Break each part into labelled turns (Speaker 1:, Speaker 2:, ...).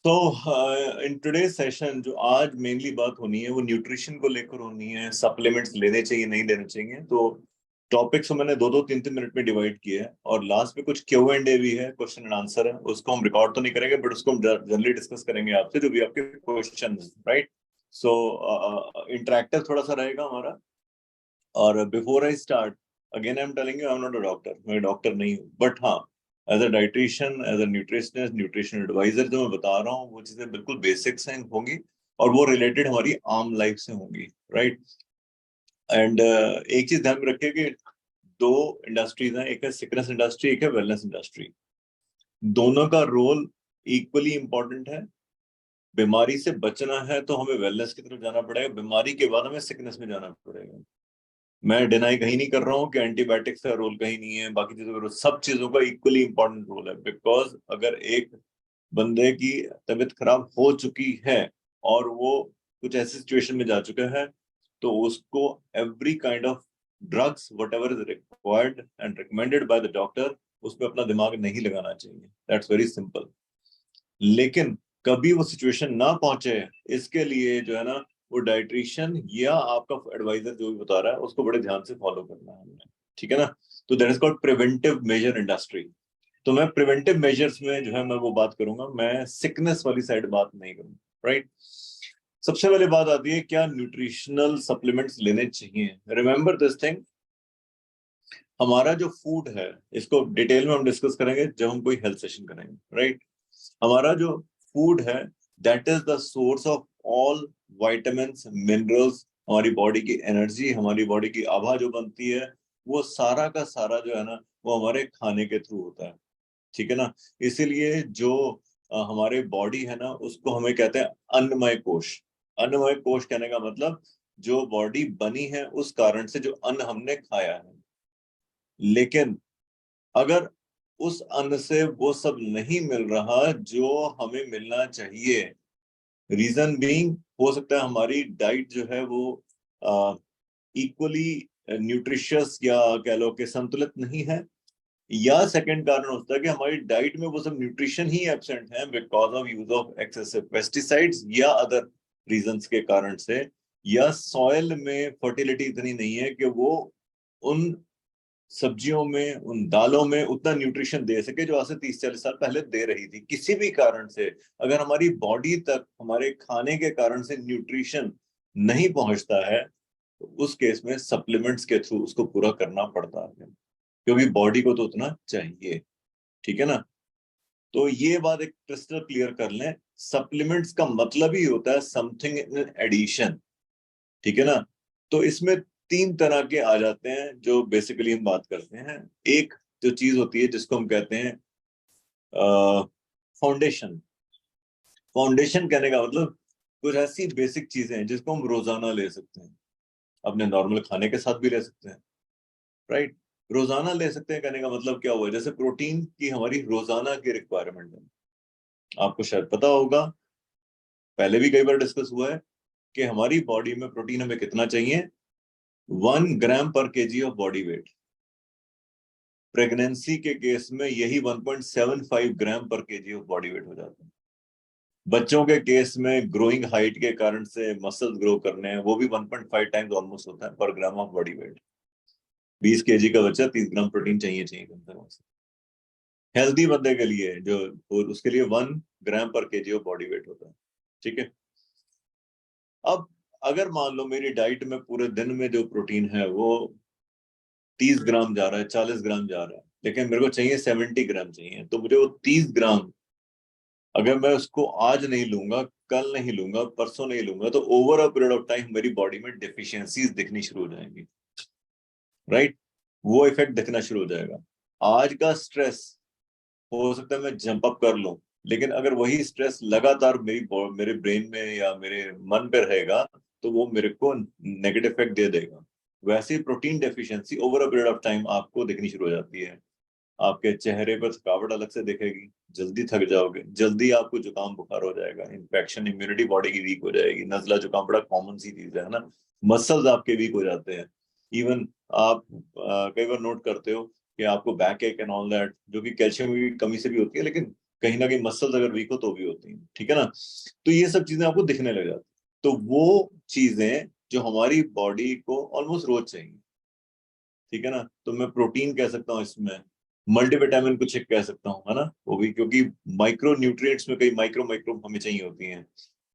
Speaker 1: तो in today session जो आज मेनली बात होनी है वो न्यूट्रिशन को लेकर होनी है। सप्लीमेंट्स लेने चाहिए नहीं लेने चाहिए, तो टॉपिक्स को मैंने दो दो तीन तीन मिनट में डिवाइड किया है और लास्ट में कुछ Q&A भी है, क्वेश्चन एंड आंसर है। उसको हम रिकॉर्ड तो नहीं करेंगे बट उसको हम जनरली डिस्कस करेंगे आपसे जो भी आपके क्वेश्चन, राइट। सो इंटरेक्टिव थोड़ा सा रहेगा हमारा। और before I start, again I am telling you, I am not a doctor, मैं डॉक्टर नहीं हूँ, बट हाँ as a dietitian, as a nutritionist, nutrition adviser जो मैं बता रहा हूँ वो चीजें बिल्कुल बेसिक्स हैं होंगी और वो रिलेटेड हमारी आम लाइफ से होंगी, राइट। एंड एक चीज ध्यान में रखिए कि दो इंडस्ट्रीज हैं, एक है सिकनेस इंडस्ट्री, एक है वेलनेस इंडस्ट्री। दोनों का रोल इक्वली इंपॉर्टेंट है। बीमारी से बचना है तो हमें वेलनेस की तरफ जाना पड़ेगा, बीमारी के बाद हमें सिकनेस में जाना पड़ेगा। मैं डिनाई कहीं नहीं कर रहा हूँ कि एंटीबायोटिक्स का रोल कहीं नहीं है, बाकी चीजों का रोल, सब चीजों का इक्वली इंपॉर्टेंट रोल है। बिकॉज अगर एक बंदे की तबीयत खराब हो चुकी है और वो कुछ ऐसी सिचुएशन में जा चुका है तो उसको every kind of drugs what ever is required and recommended by the doctor, उसमें अपना दिमाग नहीं लगाना चाहिए। That's very simple. लेकिन कभी वो सिचुएशन ना पहुंचे, इसके लिए जो है ना, वो डाइट्रिशियन या आपका एडवाइजर जो भी बता रहा है उसको बड़े ध्यान से फॉलो करना है हमें, ठीक है ना। तो that is called preventive measure industry. तो मैं प्रिवेंटिव मेजर्स में जो है मैं वो बात करूंगा, मैं सिकनेस वाली साइड बात नहीं करूंगा, राइट। सबसे पहले बात आती है क्या न्यूट्रिशनल सप्लीमेंट्स लेने चाहिए। रिमेंबर दिस थिंग, हमारा जो फूड है इसको डिटेल में हम डिस्कस करेंगे जब हम कोई हेल्थ सेशन करेंगे, राइट। हमारा जो फूड है that is the source of all vitamins, minerals, हमारी बॉडी की एनर्जी, हमारी बॉडी की आभा जो बनती है, वो सारा का सारा जो है ना वो हमारे खाने के थ्रू होता है, ठीक है ना। इसीलिए जो हमारे बॉडी है ना उसको हमें कहते हैं अन्नमय कोश। अन्नमय कोश कहने का मतलब जो बॉडी बनी है उस कारण से जो अन्न हमने खाया है। लेकिन अगर उस अन्न से वो सब नहीं मिल रहा जो हमें मिलना चाहिए, रीजन बीइंग हो सकता है हमारी डाइट जो है वो इक्वली न्यूट्रिशियस या कह लो कि संतुलित नहीं है, या सेकंड कारण होता है कि हमारी डाइट में वो सब न्यूट्रिशन ही एब्सेंट है because of use of excessive pesticides या अदर रीजंस के कारण से, या सॉइल में फर्टिलिटी इतनी नहीं है कि वो उन सब्जियों में, उन दालों में उतना न्यूट्रिशन दे सके जो आज से 30-40 साल पहले दे रही थी। किसी भी कारण से अगर हमारी बॉडी तक हमारे खाने के कारण से न्यूट्रिशन नहीं पहुंचता है तो उस केस में सप्लीमेंट्स के थ्रू उसको पूरा करना पड़ता है, क्योंकि बॉडी को तो उतना चाहिए, ठीक है ना। तो ये बात एक क्रिस्टल क्लियर कर लें, सप्लीमेंट्स का मतलब ही होता है समथिंग इन एडिशन, ठीक है ना। तो इसमें तीन तरह के आ जाते हैं जो बेसिकली हम बात करते हैं। एक जो चीज होती है जिसको हम कहते हैं फाउंडेशन। फाउंडेशन कहने का मतलब कुछ ऐसी बेसिक चीजें हैं जिसको हम रोजाना ले सकते हैं, अपने नॉर्मल खाने के साथ भी ले सकते हैं, राइट। रोजाना ले सकते हैं कहने का मतलब क्या हुआ, जैसे प्रोटीन की हमारी रोजाना की रिक्वायरमेंट है। आपको शायद पता होगा, पहले भी कई बार डिस्कस हुआ है कि हमारी बॉडी में प्रोटीन हमें कितना चाहिए, 1 ग्राम पर KG of body weight. Pregnancy के केस में यही 1.75 ग्राम पर केजी ऑफ बॉडी वेट हो जाता है। बच्चों के केस में ग्रोइंग हाइट के कारण से मसल्स ग्रो करने हैं, वो भी 1.5 टाइम्स ऑलमोस्ट होता है पर gram of body weight. 20 KG का बच्चा 30 ग्राम प्रोटीन चाहिए चाहिए कम से कम। हेल्दी बंदे के लिए जो, और उसके लिए 1 ग्राम पर केजी ऑफ बॉडी वेट होता है, ठीक है। अब अगर मान लो मेरी डाइट में पूरे दिन में जो प्रोटीन है वो 30 ग्राम जा रहा है, 40 ग्राम जा रहा है, लेकिन मेरे को चाहिए 70 ग्राम चाहिए, तो मुझे वो 30 ग्राम अगर मैं उसको आज नहीं लूंगा, कल नहीं लूंगा, परसों नहीं लूंगा, तो over a period of time मेरी बॉडी में डिफिशियंसीज दिखनी शुरू हो जाएंगी, राइट। वो इफेक्ट दिखना शुरू हो जाएगा। आज का स्ट्रेस हो सकता है मैं जंप अप कर लूं, लेकिन अगर वही स्ट्रेस लगातार मेरे ब्रेन में या मेरे मन पे रहेगा तो वो मेरे को नेगेटिव इफेक्ट दे देगा। वैसे ही protein deficiency over a period of time आपको दिखनी शुरू हो जाती है। आपके चेहरे पर थकावट अलग से दिखेगी, जल्दी थक जाओगे, जल्दी आपको जुकाम बुखार हो जाएगा, इन्फेक्शन, इम्यूनिटी बॉडी की वीक हो जाएगी, नजला जुकाम बड़ा कॉमन सी चीज है ना। मसल्स आपके वीक हो जाते हैं। इवन आप कई बार नोट करते हो कि आपको बैक एक एंड ऑल दैट, जो कि कैल्शियम की कमी से भी होती है, लेकिन कहीं ना कहीं मसल्स अगर वीक हो तो भी होती हैं, ठीक है ना। तो ये सब चीजें आपको दिखने लग जाती, तो वो चीजें जो हमारी बॉडी को ऑलमोस्ट रोज चाहिए, ठीक है ना। तो मैं प्रोटीन कह सकता हूँ इसमें, मल्टीविटामिन कुछ एक कह सकता हूँ, है ना, वो भी, क्योंकि माइक्रो न्यूट्रिएंट्स में कई माइक्रो माइक्रो हमें चाहिए होती हैं।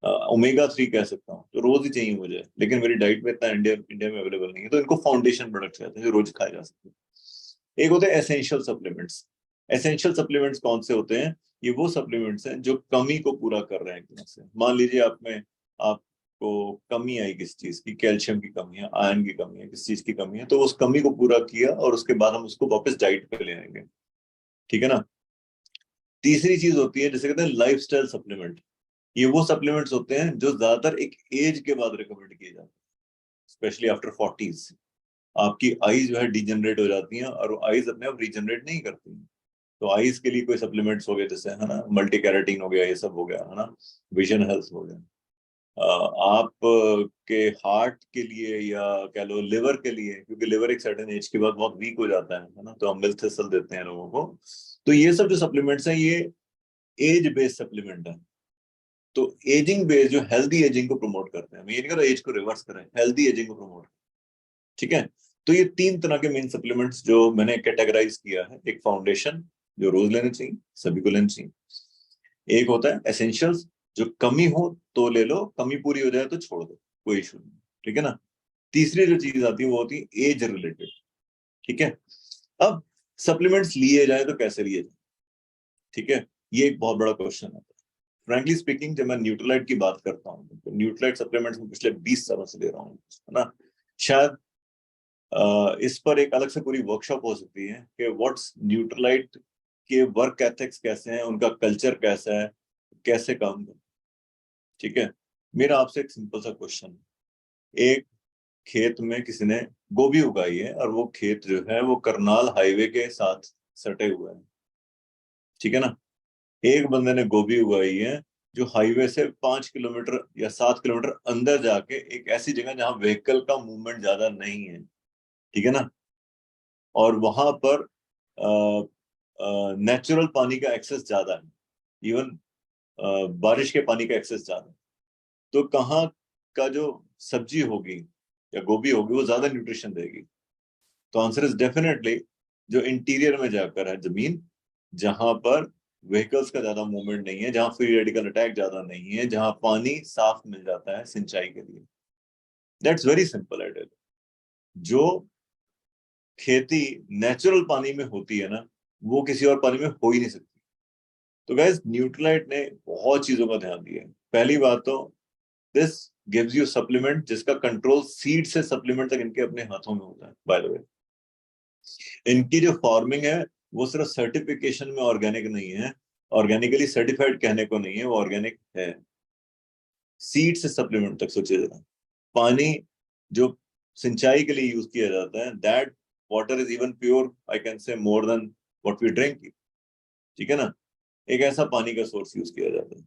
Speaker 1: ओमेगा 3 कह सकता हूँ, तो रोज ही चाहिए मुझे, लेकिन मेरी डाइट में इतना इंडिया इंडिया में अवेलेबल नहीं है, तो इनको फाउंडेशन प्रोडक्ट्स कहते हैं जो रोज खाए जा सकते हैं। एक होते हैं एसेंशियल सप्लीमेंट्स। एसेंशियल सप्लीमेंट्स कौन से होते हैं? ये वो सप्लीमेंट्स हैं जो कमी को पूरा कर रहे हैं एक तरह से। मान लीजिए आपको कमी आई किस चीज की, कैल्शियम की कमी है, आयरन की कमी है, किस चीज की कमी है, तो उस कमी को पूरा किया और उसके बाद हम उसको वापस डाइट पे ले आएंगे, ठीक है ना। तीसरी चीज होती है जिसे कहते हैं लाइफस्टाइल सप्लीमेंट। ये वो सप्लीमेंट्स होते हैं जो ज्यादातर एक एज के बाद रिकमेंड किए जाते हैं, स्पेशली आफ्टर 40s। आपकी आईज जो है डिजेनरेट हो जाती हैं, और आईज अपने आप रीजनरेट नहीं करती हैं। तो आईज के लिए कोई सप्लीमेंट्स हो गए, जैसे, है ना, मल्टी कैरेटीन हो गया, ये सब हो गया, है ना, विजन हेल्थ हो गया। आप के हार्ट के लिए, या कह लो लिवर के लिए, क्योंकि लिवर एक सर्टेन एज के बाद बहुत वीक हो जाता है ना, तो हम मिल्क देते हैं लोगों को। तो ये सब जो सप्लीमेंट्स हैं, ये एज बेस्ड सप्लीमेंट है। तो एजिंग बेस्ड, जो हेल्दी एजिंग को प्रमोट करते हैं, मैं ये नहीं कह रहा एज को रिवर्स करें, हेल्दी एजिंग को प्रमोट, ठीक है। तो ये 3 तरह के मेन सप्लीमेंट्स जो मैंने कैटेगराइज किया है। एक फाउंडेशन, जो रोज लेने चाहिए, सभी को लेने चाहिए। एक होता है एसेंशियल्स, जो कमी हो तो ले लो, कमी पूरी हो जाए तो छोड़ दो, कोई इशू नहीं, ठीक है ना। तीसरी जो चीज आती है वो होती है एज रिलेटेड, ठीक है। अब सप्लीमेंट्स लिए जाए तो कैसे लिए जाए, ठीक है, ये एक बहुत बड़ा क्वेश्चन है। फ्रैंकली स्पीकिंग, जब मैं न्यूट्रलाइट की बात करता हूँ, तो न्यूट्रलाइट सप्लीमेंट्स में पिछले 20 सालों से ले रहा हूँ, है ना। शायद इस पर एक अलग से पूरी वर्कशॉप हो सकती है कि व्हाट्स न्यूट्रलाइट के वर्क एथिक्स कैसे हैं, उनका कल्चर कैसा है, कैसे काम करते हैं, ठीक है। मेरा आपसे एक सिंपल सा क्वेश्चन, एक खेत में किसी ने गोभी उगाई है, और वो खेत जो है वो करनाल हाईवे के साथ सटे हुए हैं, ठीक है ना। एक बंदे ने गोभी उगाई है जो हाईवे से 5 किलोमीटर या 7 किलोमीटर अंदर जाके, एक ऐसी जगह जहां व्हीकल का मूवमेंट ज्यादा नहीं है, ठीक है ना, और वहां पर नेचुरल पानी का एक्सेस ज्यादा है, इवन बारिश के पानी का एक्सेस ज्यादा है। तो कहाँ का जो सब्जी होगी या गोभी होगी वो ज्यादा न्यूट्रिशन देगी? तो आंसर इज डेफिनेटली जो इंटीरियर में जाकर है, जमीन जहां पर व्हीकल्स का ज्यादा मूवमेंट नहीं है, जहां फ्री रेडिकल अटैक ज्यादा नहीं है, जहां पानी साफ मिल जाता है सिंचाई के लिए। That's very simple idea. जो खेती नेचुरल पानी में होती है ना, वो किसी और पानी में हो ही नहीं सकती। तो गैस, न्यूट्रलाइट ने बहुत चीजों का ध्यान दिया है। पहली बात तो, दिस गिव्स यू सप्लीमेंट जिसका कंट्रोल सीड से सप्लीमेंट तक इनके अपने हाथों में होता है। बाय द वे, इनकी जो फार्मिंग है वो सिर्फ सर्टिफिकेशन में ऑर्गेनिक नहीं है, ऑर्गेनिकली सर्टिफाइड कहने को नहीं है, वो ऑर्गेनिक है। सीड से सप्लीमेंट तक सोचिए जरा। पानी जो सिंचाई के लिए यूज किया जाता है, that water is even pure, I can say, more than what we drink, ठीक है ना। एक ऐसा पानी का सोर्स यूज किया जाता है।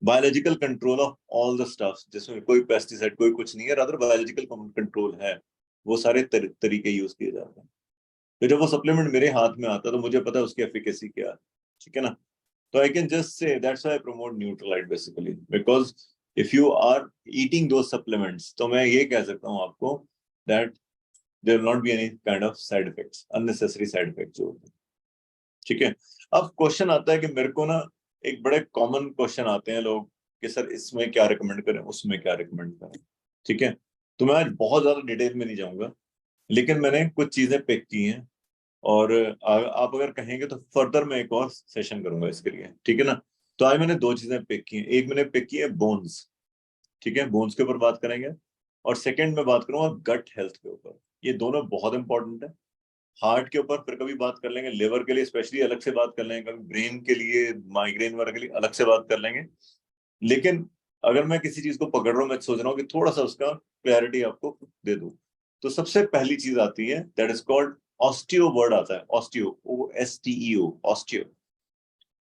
Speaker 1: Biological control of all the stuff, जिसमें कोई पेस्टिसाइड कोई कुछ नहीं है, रादर बायोलॉजिकल कंट्रोल है, वो सारे तरीके यूज किए जाते हैं। तो जब वो सप्लीमेंट मेरे हाथ में आता है तो मुझे पता है उसकी एफिकेसी क्या है, ठीक है ना। तो I can just say that's why I promote Nutrilite basically, because if you are eating दो सप्लीमेंट्स, तो मैं ये कह सकता हूँ आपको that there will not be any kind of side effects, unnecessary side effects जो होते हैं, ठीक है। अब क्वेश्चन आता है कि मेरे को ना, एक बड़े कॉमन क्वेश्चन आते हैं लोग कि सर इसमें क्या रिकमेंड करें, उसमें क्या रिकमेंड करें, ठीक है। तो मैं आज बहुत ज्यादा डिटेल में नहीं जाऊंगा, लेकिन मैंने कुछ चीजें पिक की हैं, और आप अगर कहेंगे तो फर्दर मैं एक और सेशन करूंगा इसके लिए, ठीक है ना। तो आज मैंने 2 चीजें पिक की हैं। एक मैंने पिक की है बोन्स, ठीक है, बोन्स के ऊपर बात करेंगे। और सेकंड में बात करूंगा गट हेल्थ के ऊपर। ये दोनों बहुत इंपॉर्टेंट है। हार्ट के ऊपर फिर कभी बात कर लेंगे, लिवर के लिए स्पेशली अलग से बात कर लेंगे, कभी ब्रेन के लिए, माइग्रेन वगैरह के लिए अलग से बात कर लेंगे। लेकिन अगर मैं किसी चीज को पकड़ रहा हूँ, मैं सोच रहा हूँ कि थोड़ा सा उसका क्लैरिटी आपको दे दूं, तो सबसे पहली चीज आती है that is called osteo. Word आता है ऑस्टियो, OSTEO, ऑस्टियो।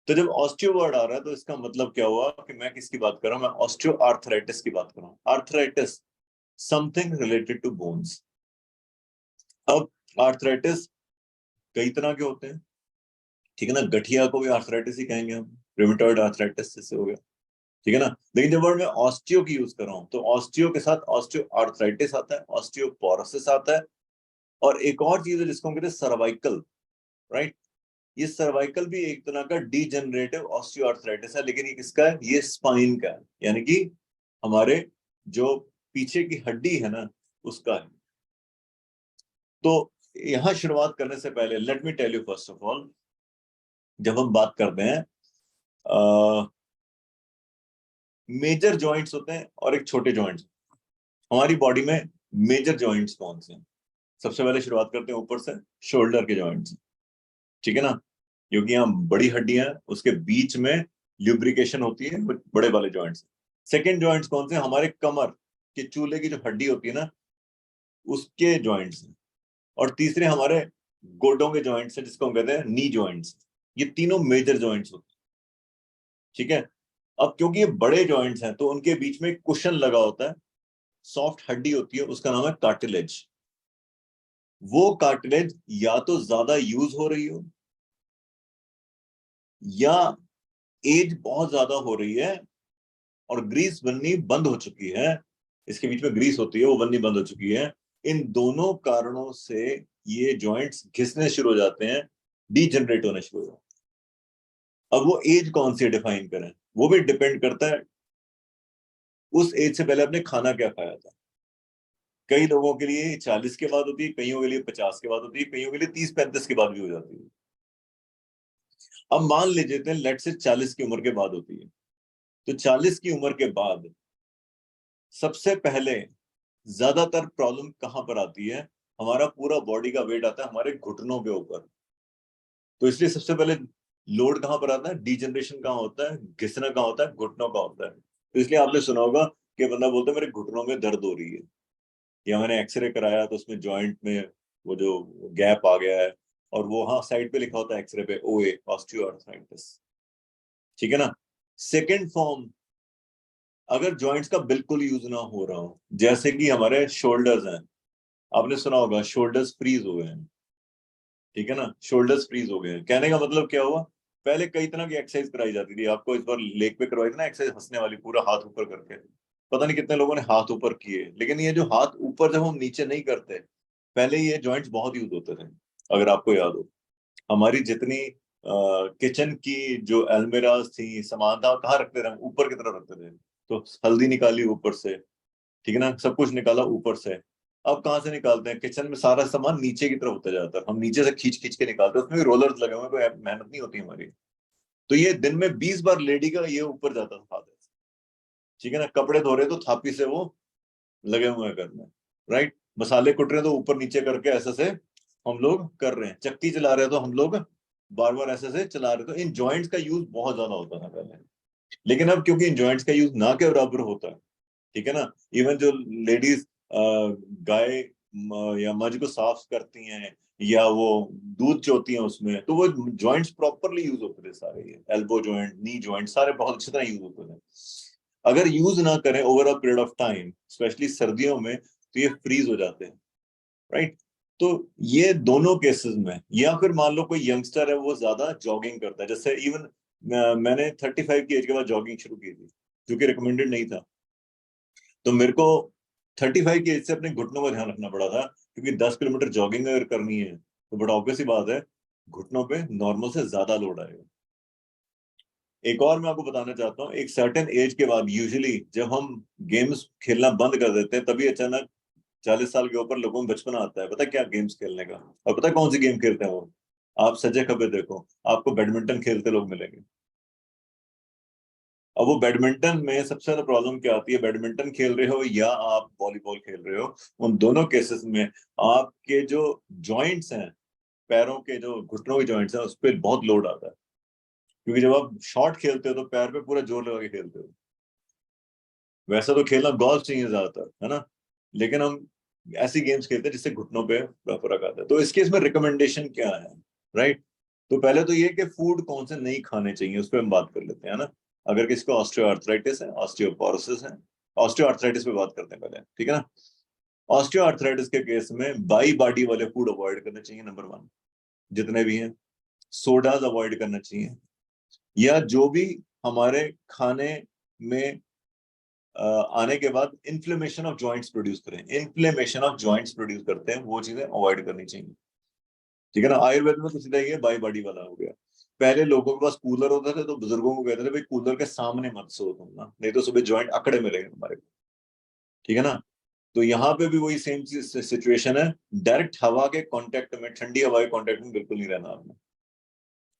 Speaker 1: तो जब ऑस्टियो वर्ड आ रहा है तो इसका मतलब क्या हुआ कि मैं किसकी बात कर रहा हूँ? मैं ऑस्टियो आर्थराइटिस की बात कर रहा हूँ। Arthritis, something related to bones. अब आर्थराइटिस कई तरह के होते हैं, ठीक है ना। गठिया को भी आर्थराइटिस ही कहेंगे हम, रिमेटॉइड आर्थराइटिस जैसे हो गया, ठीक है ना। लेकिन जब वर्ड में ऑस्टियो की यूज कर रहा हूं तो ऑस्टियो के साथ ऑस्टियो आर्थराइटिस आता है, ऑस्टियोपोरोसिस आता है, और एक और चीज है जिसको हम कहते हैं सर्वाइकल, राइट। ये सर्वाइकल भी एक तरह का डीजेनरेटिव ऑस्टियोआर्थराइटिस है, लेकिन ये किसका है, ये स्पाइन का है, यानी कि हमारे जो पीछे की हड्डी है ना उसका है। तो यहां शुरुआत करने से पहले let me tell you first of all, जब हम बात करते हैं मेजर जॉइंट्स होते हैं और एक छोटे जॉइंट्स, हमारी बॉडी में मेजर जॉइंट्स कौन से हैं। सबसे पहले शुरुआत करते हैं ऊपर से, शोल्डर के जॉइंट्स, ठीक है ना, क्योंकि यहाँ बड़ी हड्डियां हैं, उसके बीच में ल्यूब्रिकेशन होती है बड़े वाले जॉइंट्स। सेकेंड जॉइंट्स कौन से, हमारे कमर के चूल्हे की जो हड्डी होती है ना उसके जॉइंट्स हैं। और तीसरे हमारे गोडों के जॉइंट्स हैं जिसको हम कहते हैं नी जॉइंट्स। ये तीनों मेजर जॉइंट्स होते हैं, ठीक है। अब क्योंकि ये बड़े जॉइंट्स हैं तो उनके बीच में कुशन लगा होता है, सॉफ्ट हड्डी होती है, उसका नाम है कार्टिलेज। वो कार्टिलेज या तो ज्यादा यूज हो रही हो, या एज बहुत ज्यादा हो रही है और ग्रीस बननी बंद हो चुकी है, इसके बीच में ग्रीस होती है वो बननी बंद हो चुकी है। इन दोनों कारणों से ये जॉइंट्स घिसने शुरू हो जाते हैं, डीजनरेट होने शुरू हो जाते हैं। अब वो एज कौन सी डिफाइन करें, वो भी डिपेंड करता है उस एज से पहले आपने खाना क्या खाया था। कई लोगों के लिए 40 के बाद होती है, कईयों के लिए 50 के बाद होती है, कईयों के लिए 30-35 के बाद भी हो जाती है। अब मान लीजिए लेट से 40 की उम्र के बाद होती है, तो 40 की उम्र के बाद सबसे पहले ज्यादातर प्रॉब्लम कहां पर आती है, हमारा पूरा बॉडी का वेट आता है हमारे घुटनों के ऊपर। तो इसलिए सबसे पहले लोड कहां पर आता है, डीजनरेशन कहां होता है, घिसना कहां होता है, घुटनों का होता है। तो इसलिए आपने सुना होगा कि बंदा बोलता है मेरे घुटनों में दर्द हो रही है, या मैंने एक्सरे कराया तो उसमें जॉइंट में वो जो गैप आ गया है, और वो हाँ साइड पे लिखा होता है एक्सरे पे ओए, ऑस्टियोआर्थराइटिस, ठीक है ना। सेकेंड फॉर्म, अगर जॉइंट्स का बिल्कुल यूज ना हो रहा हो, जैसे कि हमारे शोल्डर्स हैं, आपने सुना होगा शोल्डर्स फ्रीज हो गए हैं, ठीक है ना, शोल्डर्स फ्रीज हो गए हैं। कहने का मतलब क्या हुआ, पहले कई तरह की एक्सरसाइज कराई जाती थी, आपको इस बार लेग पे करवाई थी ना एक्सरसाइज, हंसने वाली, पूरा हाथ ऊपर करके, पता नहीं कितने लोगों ने हाथ ऊपर किए। लेकिन ये जो हाथ ऊपर जब हम नीचे नहीं करते, पहले ये जॉइंट्स बहुत यूज होते थे। अगर आपको याद हो, हमारी जितनी किचन की जो अलमेराज थी, सामान था, कहाँ रखते थे हम, ऊपर की तरफ रखते थे। तो हल्दी निकाली ऊपर से, ठीक है ना, सब कुछ निकाला ऊपर से। अब कहाँ से निकालते हैं, किचन में सारा सामान नीचे की तरफ होता जाता है, हम नीचे से खींच खींच के निकालते हैं, उसमें भी रोलर्स लगे हुए हैं, कोई मेहनत नहीं होती हमारी। तो ये दिन में 20 बार लेडी का ये ऊपर जाता था हाथ ऐसे, ठीक है ना, कपड़े धो रहे तो थापी से वो लगे हुए हैं करने, राइट। मसाले कुट रहे हैं तो ऊपर नीचे करके ऐसे से हम लोग कर रहे हैं, चक्की चला रहे हैं तो हम लोग बार बार ऐसे से चला रहे, तो इन जॉइंट्स का यूज बहुत ज्यादा होता था पहले। लेकिन अब क्योंकि इन जॉइंट्स का यूज ना के बराबर होता है, ठीक है ना, इवन जो लेडीज गाय या मझ को साफ करती हैं, या वो दूध चोती हैं उसमें, तो वो जॉइंट्स प्रॉपरली यूज होते थे सारे, ये एल्बो जॉइंट, नी जॉइंट, सारे बहुत अच्छी तरह यूज होते थे। अगर यूज ना करें over a period of time, specially सर्दियों में, तो ये फ्रीज हो जाते हैं, राइट। तो ये दोनों केसेस में, या फिर मान लो कोई यंगस्टर है वो ज्यादा जॉगिंग करता है, जैसे इवन मैंने 35 की एज के बाद जॉगिंग शुरू की थी, जो कि रिकमेंडेड नहीं था। तो मेरे को 35 की एज से अपने घुटनों का ध्यान रखना पड़ा था, क्योंकि 10 किलोमीटर जॉगिंग अगर करनी है तो बड़ा ऑब्वियस ही बात है, घुटनों पे नॉर्मल से ज्यादा लोड आएगा। एक और मैं आपको बताना चाहता हूँ, एक सर्टेन एज के बाद यूजुअली जब हम गेम्स खेलना बंद कर देते हैं, तभी अचानक 40 साल के ऊपर लोगों में बचपना आता है, पता है क्या, गेम्स खेलने का। और पता है कौन सी गेम खेलते हैं वो, आप सजे खबे देखो, आपको बैडमिंटन खेलते लोग मिलेंगे। अब वो बैडमिंटन में सबसे ज्यादा प्रॉब्लम क्या आती है, बैडमिंटन खेल रहे हो या आप वॉलीबॉल खेल रहे हो, उन दोनों केसेस में आपके जो जॉइंट्स हैं, पैरों के जो घुटनों के जॉइंट्स हैं, उस पर बहुत लोड आता है। क्योंकि जब आप शॉट खेलते हो तो पैर पे पूरा जोर लगा के खेलते हो। वैसा तो खेलना गोल्फ चाहिए ज्यादातर, है ना, लेकिन हम ऐसी गेम्स खेलते हैं जिससे घुटनों पे फर्क आता है। तो इस केस में रिकमेंडेशन क्या है, राइट। तो पहले तो ये कि फूड कौन से नहीं खाने चाहिए उस पर हम बात कर लेते हैं ना। अगर किसी को ऑस्टियोआर्थराइटिस है, ऑस्टियोपोरोसिस है, ऑस्टियोआर्थराइटिस पे बात करते हैं पहले, ठीक है ना। ऑस्टियोआर्थराइटिस के केस में बाई बॉडी वाले फूड अवॉइड करने चाहिए, नंबर 1, जितने भी हैं। सोडाज अवॉइड करना चाहिए, या जो भी हमारे खाने में आने के बाद इन्फ्लेमेशन ऑफ जॉइंट्स प्रोड्यूस करें, इन्फ्लेमेशन ऑफ जॉइंट्स प्रोड्यूस करते हैं, वो चीजें अवॉइड करनी चाहिए। ठीक है ना। आयुर्वेद में तो सीधा ये बाई बॉडी वाला हो गया। पहले लोगों के पास कूलर होता था तो बुजुर्गों को कहते थे भाई कूलर के सामने मत सो तुम ना, नहीं तो सुबह जॉइंट अकड़े मिलेंगे तुम्हारे को। ठीक है ना। तो यहाँ पे भी वही सेम सिचुएशन है, डायरेक्ट हवा के कांटेक्ट में, ठंडी हवा के कांटेक्ट में बिल्कुल नहीं रहना आपने।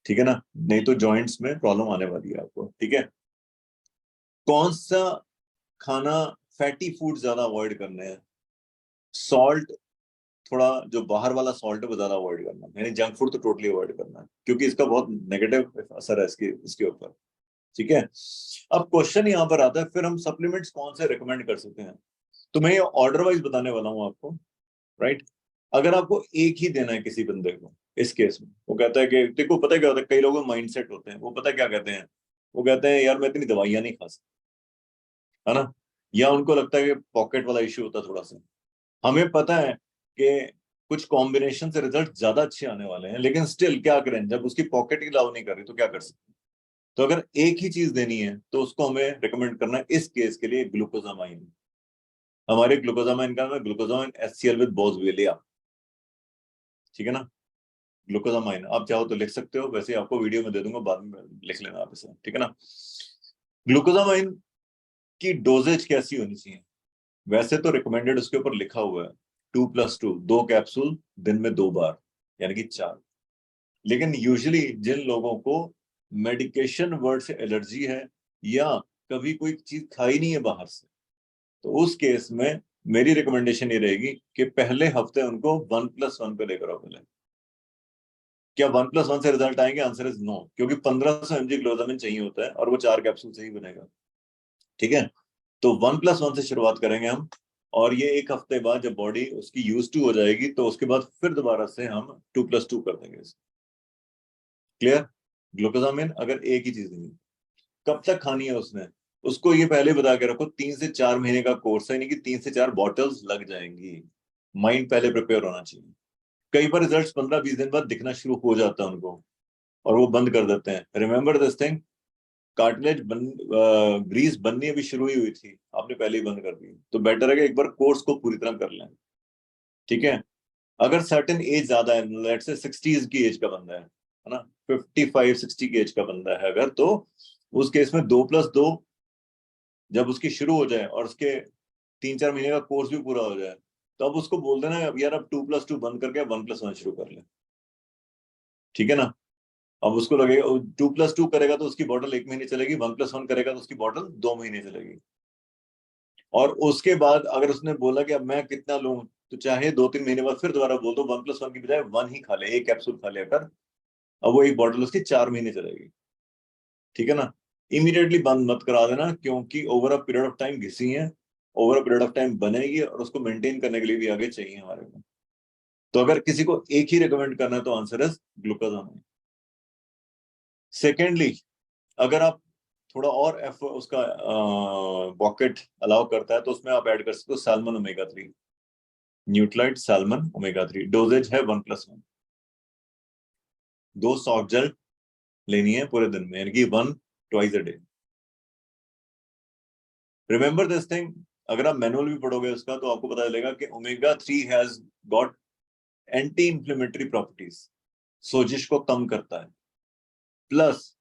Speaker 1: ठीक है ना, नहीं तो जॉइंट्स में प्रॉब्लम आने वाली है आपको। ठीक है। कौन सा खाना, फैटी फूड ज्यादा अवॉइड करने हैं, सॉल्ट, थोड़ा जो बाहर वाला सॉल्ट है वो ज्यादा अवॉइड करना है, यानी जंक फूड तो टोटली अवॉइड करना है, क्योंकि इसका बहुत नेगेटिव असर है इसके ऊपर। ठीक है। अब क्वेश्चन यहाँ पर आता है फिर हम सप्लीमेंट्स कौन से रिकमेंड कर सकते हैं। तो मैं ये ऑर्डर वाइज बताने वाला हूँ आपको, राइट। अगर आपको एक ही देना है किसी बंदे को, इस केस में वो कहता है कि देखो पता है क्या होता है, कई लोगों माइंड सेट होते हैं, वो पता है क्या कहते हैं, वो कहते हैं यार मैं इतनी दवाइयां नहीं खा सकता, है ना, या उनको लगता है कि पॉकेट वाला इश्यू होता है थोड़ा सा। हमें पता है कि कुछ कॉम्बिनेशन से रिजल्ट ज्यादा अच्छे आने वाले हैं, लेकिन स्टिल क्या करें, जब उसकी पॉकेट ही अलाउ नहीं कर रही तो क्या कर सकते हैं। तो अगर एक ही चीज देनी है तो उसको हमें रिकमेंड करना है इस केस के लिए ग्लूकोजामाइन। हमारे ग्लूकोजामाइन का नाम है ग्लूकोजामाइन एचसीएल विद बोसवेलिया। ठीक है ना। ग्लूकोजामाइन आप चाहो तो लिख सकते हो, वैसे आपको वीडियो में दे दूंगा, बाद में लिख लेना आप इसे। ठीक है ना। ग्लूकोजामाइन की डोजेज कैसी होनी चाहिए, वैसे तो रिकमेंडेड उसके ऊपर लिखा हुआ है 2+2, 2 कैप्सूल दिन में 2 बार, यानी कि 4। लेकिन यूजुअली जिन लोगों को मेडिकेशन वर्ड से एलर्जी है, या कभी कोई चीज खाई नहीं है बाहर से, तो उस केस में मेरी रिकमेंडेशन ये रहेगी कि पहले हफ्ते उनको 1+1 पे लेकर आओ पहले। क्या 1+1 से रिजल्ट आएंगे? आंसर इज नो, क्योंकि 1500 mg ग्लूटामिन चाहिए होता है और वो 4 कैप्सूल से ही बनेगा। ठीक है। तो 1+1 से शुरुआत करेंगे हम, और ये एक हफ्ते बाद जब बॉडी उसकी यूज टू हो जाएगी तो उसके बाद फिर दोबारा से हम 2+2 कर देंगे। क्लियर। ग्लूकोजामिन अगर एक ही चीज नहीं, कब तक खानी है उसने, उसको ये पहले बता के रखो 3 से 4 महीने का कोर्स है, यानी कि 3 से 4 बॉटल्स लग जाएंगी। माइंड पहले प्रिपेयर होना चाहिए। कई बार रिजल्ट्स 15-20 दिन बाद दिखना शुरू हो जाता है उनको, और वो बंद कर देते हैं। Remember this thing, cartilage grease बननी अभी शुरू ही हुई थी, आपने पहले ही बंद कर दी, तो बेटर है कि एक बार कोर्स को पूरी तरह कर लें। ठीक है। अगर सर्टेन एज ज्यादा है, लेट्स से 60s की एज का बंदा है ना, 55-60 की एज का बंदा है अगर, तो उस केस में 2+2 जब उसकी शुरू हो जाए और उसके 3-4 महीने का कोर्स भी पूरा हो जाए, तो अब उसको बोल देना यार अब 2+2 बंद करके 1+1 शुरू कर ले। ठीक है ना। अब उसको लगेगा 2+2 करेगा तो उसकी बॉटल 1 महीने चलेगी, 1+1 करेगा तो उसकी बॉटल 2 महीने चलेगी। और उसके बाद अगर उसने बोला कि अब मैं कितना लूं, तो चाहे 2-3 महीने बाद फिर दोबारा बोल दो 1+1 की बजाय 1 ही खा ले, 1 कैप्सूल खा ले कर, अब वो एक बॉटल उसकी 4 महीने चलेगी। ठीक है ना। इमीडिएटली बंद मत करा देना, क्योंकि over a period of time घिसी है, over a period of time बनेगी, और उसको मेंटेन करने के लिए भी आगे चाहिए हमारे को। तो अगर किसी को एक ही रिकमेंड करना है तो आंसर है ग्लूकोजामाइन। सेकेंडली, अगर आप थोड़ा और उसका पॉकेट अलाउ करता है तो उसमें आप ऐड कर सकते हो salmon omega 3, Nutrite salmon omega 3। Dosages है 1+1। 2 सॉफ्ट जेल लेनी है पूरे दिन में, यानी कि 1 twice a day. Remember this thing, अगर आप मैनुअल भी पढ़ोगे उसका तो आपको पता चलेगा कि omega 3 has got anti inflammatory properties, सोजिश को कम करता है। Plus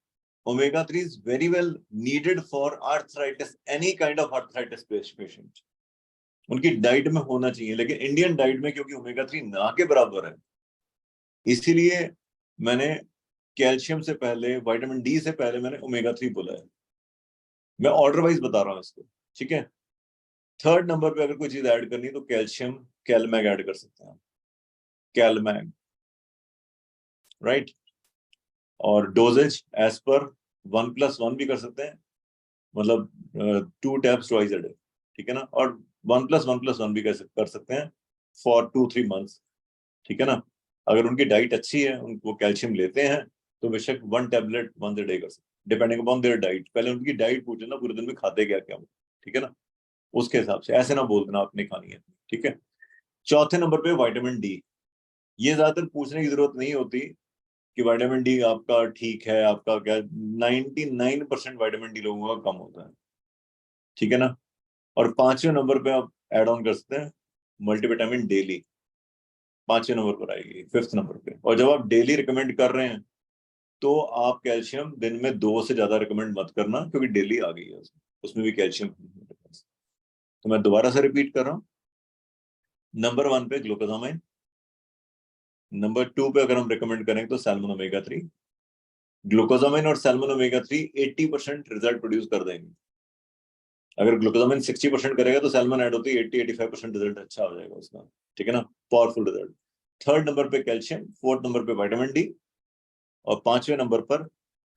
Speaker 1: omega 3 is very well needed for arthritis, any kind of arthritis patient, उनकी डाइट में होना चाहिए। लेकिन इंडियन डाइट में क्योंकि ओमेगा 3 ना के बराबर है, इसीलिए मैंने कैल्शियम से पहले, विटामिन डी से पहले मैंने ओमेगा 3 बोला है। मैं ऑर्डर वाइज बता रहा हूँ इसको। ठीक है। थर्ड नंबर पे अगर कोई चीज ऐड करनी है तो कैल्शियम कैलमैग ऐड कर सकते हैं, कैलमैग, राइट। और डोजेज एज पर 1+1 भी कर सकते हैं, मतलब 2 टैब्स ट्वाइस अ डे। ठीक है ना। और 1+1+1 भी कर सकते हैं फॉर 2-3 मंथ्स। ठीक है ना। अगर उनकी डाइट अच्छी है, उनको कैल्शियम लेते हैं, तो बेशक 1 टैबलेट 1 डे कर सकते हैं, डिपेंडिंग अपॉन देयर डाइट। पहले उनकी डाइट पूछ लेना पूरे दिन में खाते क्या क्या वो। ठीक है ना। उसके हिसाब से ऐसे ना बोल देना आपने खानी है। ठीक है। चौथे नंबर पे विटामिन डी, ये ज्यादातर पूछने की जरूरत नहीं होती, कि विटामिन डी आपका ठीक है, आपका क्या 99% विटामिन डी लोगों का कम होता है, ठीक है ना। और 5वें नंबर पे आप ऐड ऑन कर सकते हैं मल्टीविटामिन डेली, 5वें नंबर पर आएगी, 5th नंबर पे। और जब आप डेली रिकमेंड कर रहे हैं तो आप कैल्शियम दिन में 2 से ज्यादा रिकमेंड मत करना, क्योंकि डेली आ गई है उसमें भी कैल्शियम। तो मैं दोबारा से रिपीट कर रहा हूँ, नंबर 1 पे ग्लूकोजामाइन, नंबर 2 पे अगर हम रिकमेंड करें तो सैल्मन ओमेगा 3। ग्लूकोजामाइन और सैल्मन ओमेगा 3 80% रिजल्ट प्रोड्यूस कर देंगे। अगर ग्लूकोजामाइन 60% करेगा तो सैल्मन ऐड होती है 80-85% रिजल्ट अच्छा हो जाएगा उसका, ठीक है ना, पावरफुल रिजल्ट। 3rd नंबर पे कैल्शियम, 4th नंबर पे विटामिन डी, और 5वें नंबर पर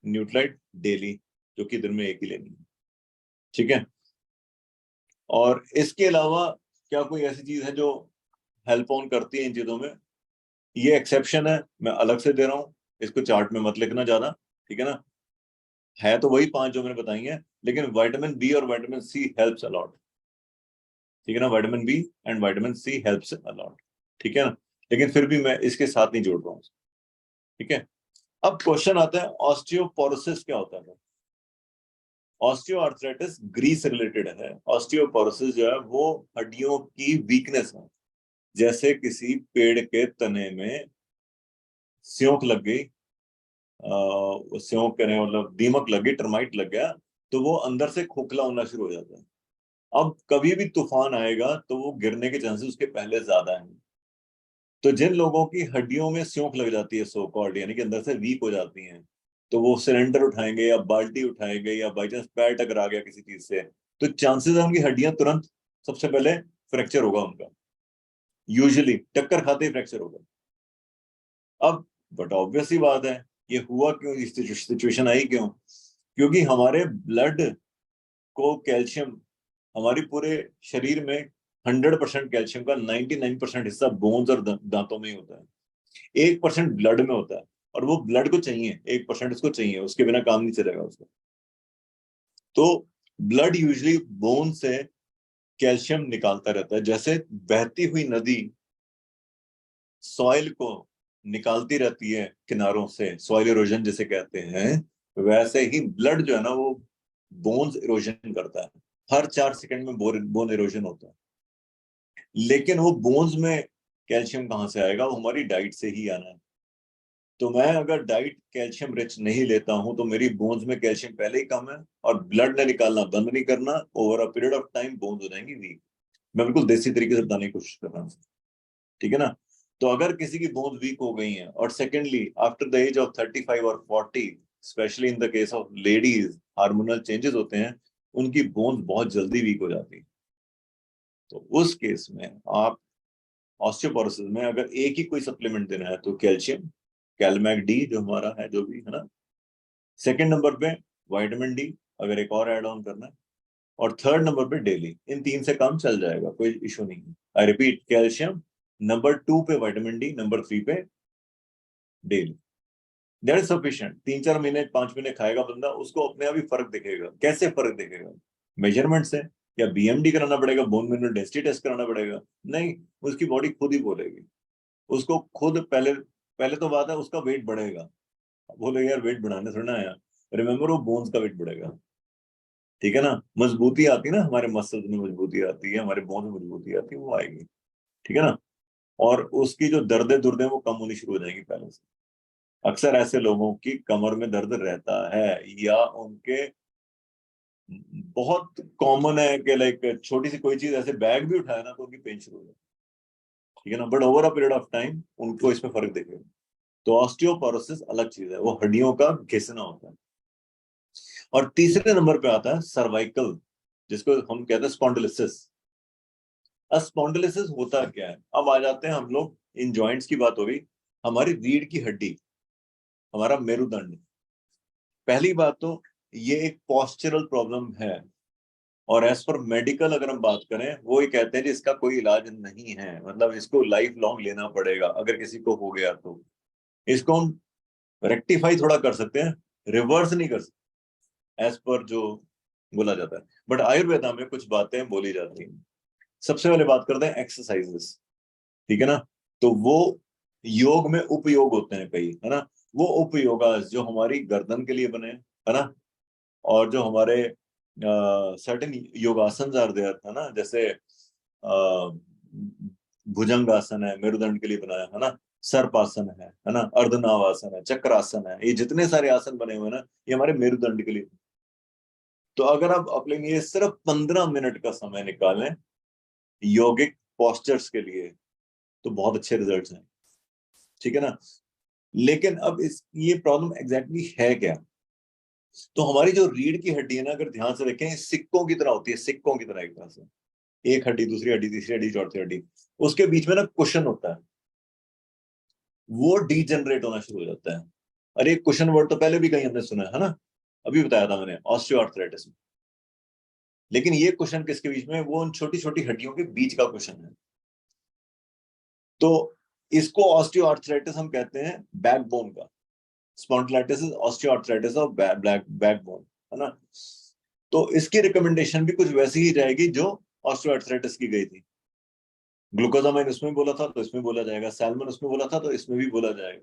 Speaker 1: न्यूट्राइट डेली, जो कि दिन में एक ही लेनी है, ठीक है। और इसके अलावा क्या कोई ऐसी चीज है जो हेल्प ऑन करती है इन चीजों में? ये एक्सेप्शन है, मैं अलग से दे रहा हूँ, इसको चार्ट में मत लिखना ज्यादा, ठीक है ना। है तो वही 5 जो मैंने बताई है, लेकिन विटामिन बी और विटामिन सी हेल्प्स अलॉट, ठीक है ना। Vitamin B and vitamin C helps a lot, ठीक है ना। लेकिन फिर भी मैं इसके साथ नहीं जोड़ रहा हूँ, ठीक है। अब क्वेश्चन आता है ऑस्टियोपोरोसिस क्या होता है? ऑस्टियोआर्थराइटिस ग्रीस रिलेटेड है। ऑस्टियोपोरोसिस जो है वो हड्डियों की वीकनेस है। जैसे किसी पेड़ के तने में सियोंक लग गई, सियोंक करें मतलब दीमक लग गई, टर्माइट लग गया, तो वो अंदर से खोखला होना शुरू हो जाता है। अब कभी भी तूफान आएगा तो वो गिरने के चांसेस उसके पहले ज्यादा हैं। तो जिन लोगों की हड्डियों में सियोंक लग जाती है, सो कॉल्ड, यानी कि अंदर से वीक हो जाती हैं, तो वो सिलेंडर उठाएंगे या बाल्टी उठाएंगे या बाई चांस पैर टकरा गया किसी चीज से, तो चांसेस है उनकी हड्डियां तुरंत सबसे पहले फ्रैक्चर होगा उनका, यूजुअली टक्कर खाते ही फ्रैक्चर होगा। अब बट ऑब्वियस ही बात है, ये हुआ क्यों, इस सिचुएशन आई क्यों? क्योंकि हमारे ब्लड को कैल्शियम, हमारी पूरे शरीर में 100% कैल्शियम का 99% हिस्सा बोन्स और दांतों में ही होता है, 1% ब्लड में होता है। और वो ब्लड को चाहिए, 1% उसको चाहिए, उसके बिना काम नहीं चलेगा उसका। तो ब्लड यूजली बोन से कैल्शियम निकालता रहता है, जैसे बहती हुई नदी सॉइल को निकालती रहती है किनारों से, सॉइल इरोजन जिसे कहते हैं, वैसे ही ब्लड जो है ना वो बोन्स इरोजन करता है। हर 4 सेकंड में बोन इरोजन होता है। लेकिन वो बोन्स में कैल्शियम कहाँ से आएगा? वो हमारी डाइट से ही आना है। तो मैं अगर डाइट कैल्शियम रिच नहीं लेता हूं तो मेरी बोन्स में कैल्शियम पहले ही कम है, और ब्लड ने निकालना बंद नहीं करना, over a period of time bones हो जाएंगी वीक। मैं बिल्कुल देसी तरीके से बताने की कोशिश कर रहा हूँ, ठीक है ना। तो अगर किसी की बोन्स वीक हो गई हैं, और secondly after the age of 35 और 40, specially in the case of ladies, hormonal changes होते हैं, उनकी बोन्स बहुत जल्दी वीक हो जाती है। तो उस केस में आप ऑस्टियोपोरोसिस में अगर एक ही कोई सप्लीमेंट देना है तो कैल्शियम, कैलमैक डी जो हमारा है, जो भी है ना। सेकंड नंबर पे विटामिन डी, अगर एक और ऐड ऑन करना है। और 3rd नंबर पे डेली। इन 3 से काम चल जाएगा, कोई इशू नहीं है। आई रिपीट, कैल्शियम, नंबर 2 पे विटामिन डी, नंबर 3 पे डेली। That is sufficient. 3-4 महीने 5 महीने खाएगा बंदा, उसको अपने आप ही फर्क दिखेगा। कैसे फर्क दिखेगा? मेजरमेंट से, या बीएमडी कराना पड़ेगा, बोन मिनरल डेंसिटी टेस्ट कराना पड़ेगा? नहीं, उसकी बॉडी खुद ही बोलेगी। उसको खुद पहले पहले तो बात है उसका वेट बढ़ेगा। बोले यार वेट बढ़ाने थोड़ा ना आया, रिमेम्बर वो बोन्स का वेट बढ़ेगा, ठीक है ना। मजबूती आती है ना, हमारे मसल्स में मजबूती आती है, हमारे बोन्स में मजबूती आती है, वो आएगी, ठीक है ना। और उसकी जो दर्दे दुर्दे वो कम होनी शुरू हो जाएंगी पहले से। अक्सर ऐसे लोगों की कमर में दर्द रहता है, या उनके बहुत कॉमन है कि लाइक छोटी सी कोई चीज ऐसे बैग भी उठाया ना तो उनकी पेन शुरू हो जाए, ठीक है ना। But over a period of time उनको इसमें फर्क दिखेगा। तो ऑस्टियोपोरोसिस अलग चीज है, वो हड्डियों का घिसना होता है। और तीसरे नंबर पे आता है सर्वाइकल, जिसको हम कहते हैं स्पॉन्डिलोसिस। स्पॉन्डिलोसिस होता क्या है? अब आ जाते हैं हम लोग, इन जॉइंट्स की बात हो गई, हमारी रीढ़ की हड्डी, हमारा मेरुदंड। पहली बात तो ये एक पोस्चरल प्रॉब्लम है, और एज पर मेडिकल अगर हम बात करें, वो ये कहते हैं कि इसका कोई इलाज नहीं है, मतलब इसको लाइफ लॉन्ग लेना पड़ेगा अगर किसी को हो गया तो। इसको हम रेक्टिफाई थोड़ा कर सकते हैं, रिवर्स नहीं कर सकते एज पर जो बोला जाता है। बट आयुर्वेदा में कुछ बातें बोली जाती हैं। सबसे पहले बात करते हैं एक्सरसाइजेस, ठीक है ना। तो वो योग में उपयोग होते हैं कई, है ना। वो उपयोगास जो हमारी गर्दन के लिए बने, है ना, और जो हमारे सर्टेन योगासन आर देयर, है ना, जैसे भुजंगासन है, मेरुदंड के लिए बनाया, है ना, सर्पासन है ना, अर्धनावासन है, चक्रासन है, ये जितने सारे आसन बने हुए हैं ना, ये हमारे मेरुदंड के लिए। तो अगर आप अपने लिए सिर्फ 15 मिनट का समय निकालें यौगिक पोस्चर्स के लिए, तो बहुत अच्छे रिजल्ट्स हैं, ठीक है ना। लेकिन अब इस ये प्रॉब्लम एग्जैक्टली है क्या? तो हमारी जो रीढ़ की हड्डी है ना, अगर ध्यान से देखें, सिक्कों की तरह होती है, सिक्कों की तरह एक तरह से, एक हड्डी, दूसरी हड्डी, तीसरी हड्डी, चौथी हड्डी, उसके बीच में ना कुशन होता है, वो डीजनरेट होना शुरू हो जाता है। अरे कुशन वर्ड तो पहले भी कहीं हमने सुना है ना, अभी बताया था मैंने, ऑस्टियोआर्थराइटिस में। लेकिन ये कुशन किसके बीच में है? वो उन छोटी छोटी हड्डियों के बीच का कुशन है। तो इसको ऑस्टियोआर्थराइटिस हम कहते हैं बैकबोन का। Spondylitis is osteoarthritis of backbone, है ना। तो इसकी रिकमेंडेशन भी कुछ वैसी ही रहेगी जो ऑस्टियोआर्थराइटिस की गई थी। ग्लूकोजामाइन उसमें बोला था तो इसमें बोला जाएगा, सैल्मन उसमें बोला था तो इसमें भी बोला जाएगा,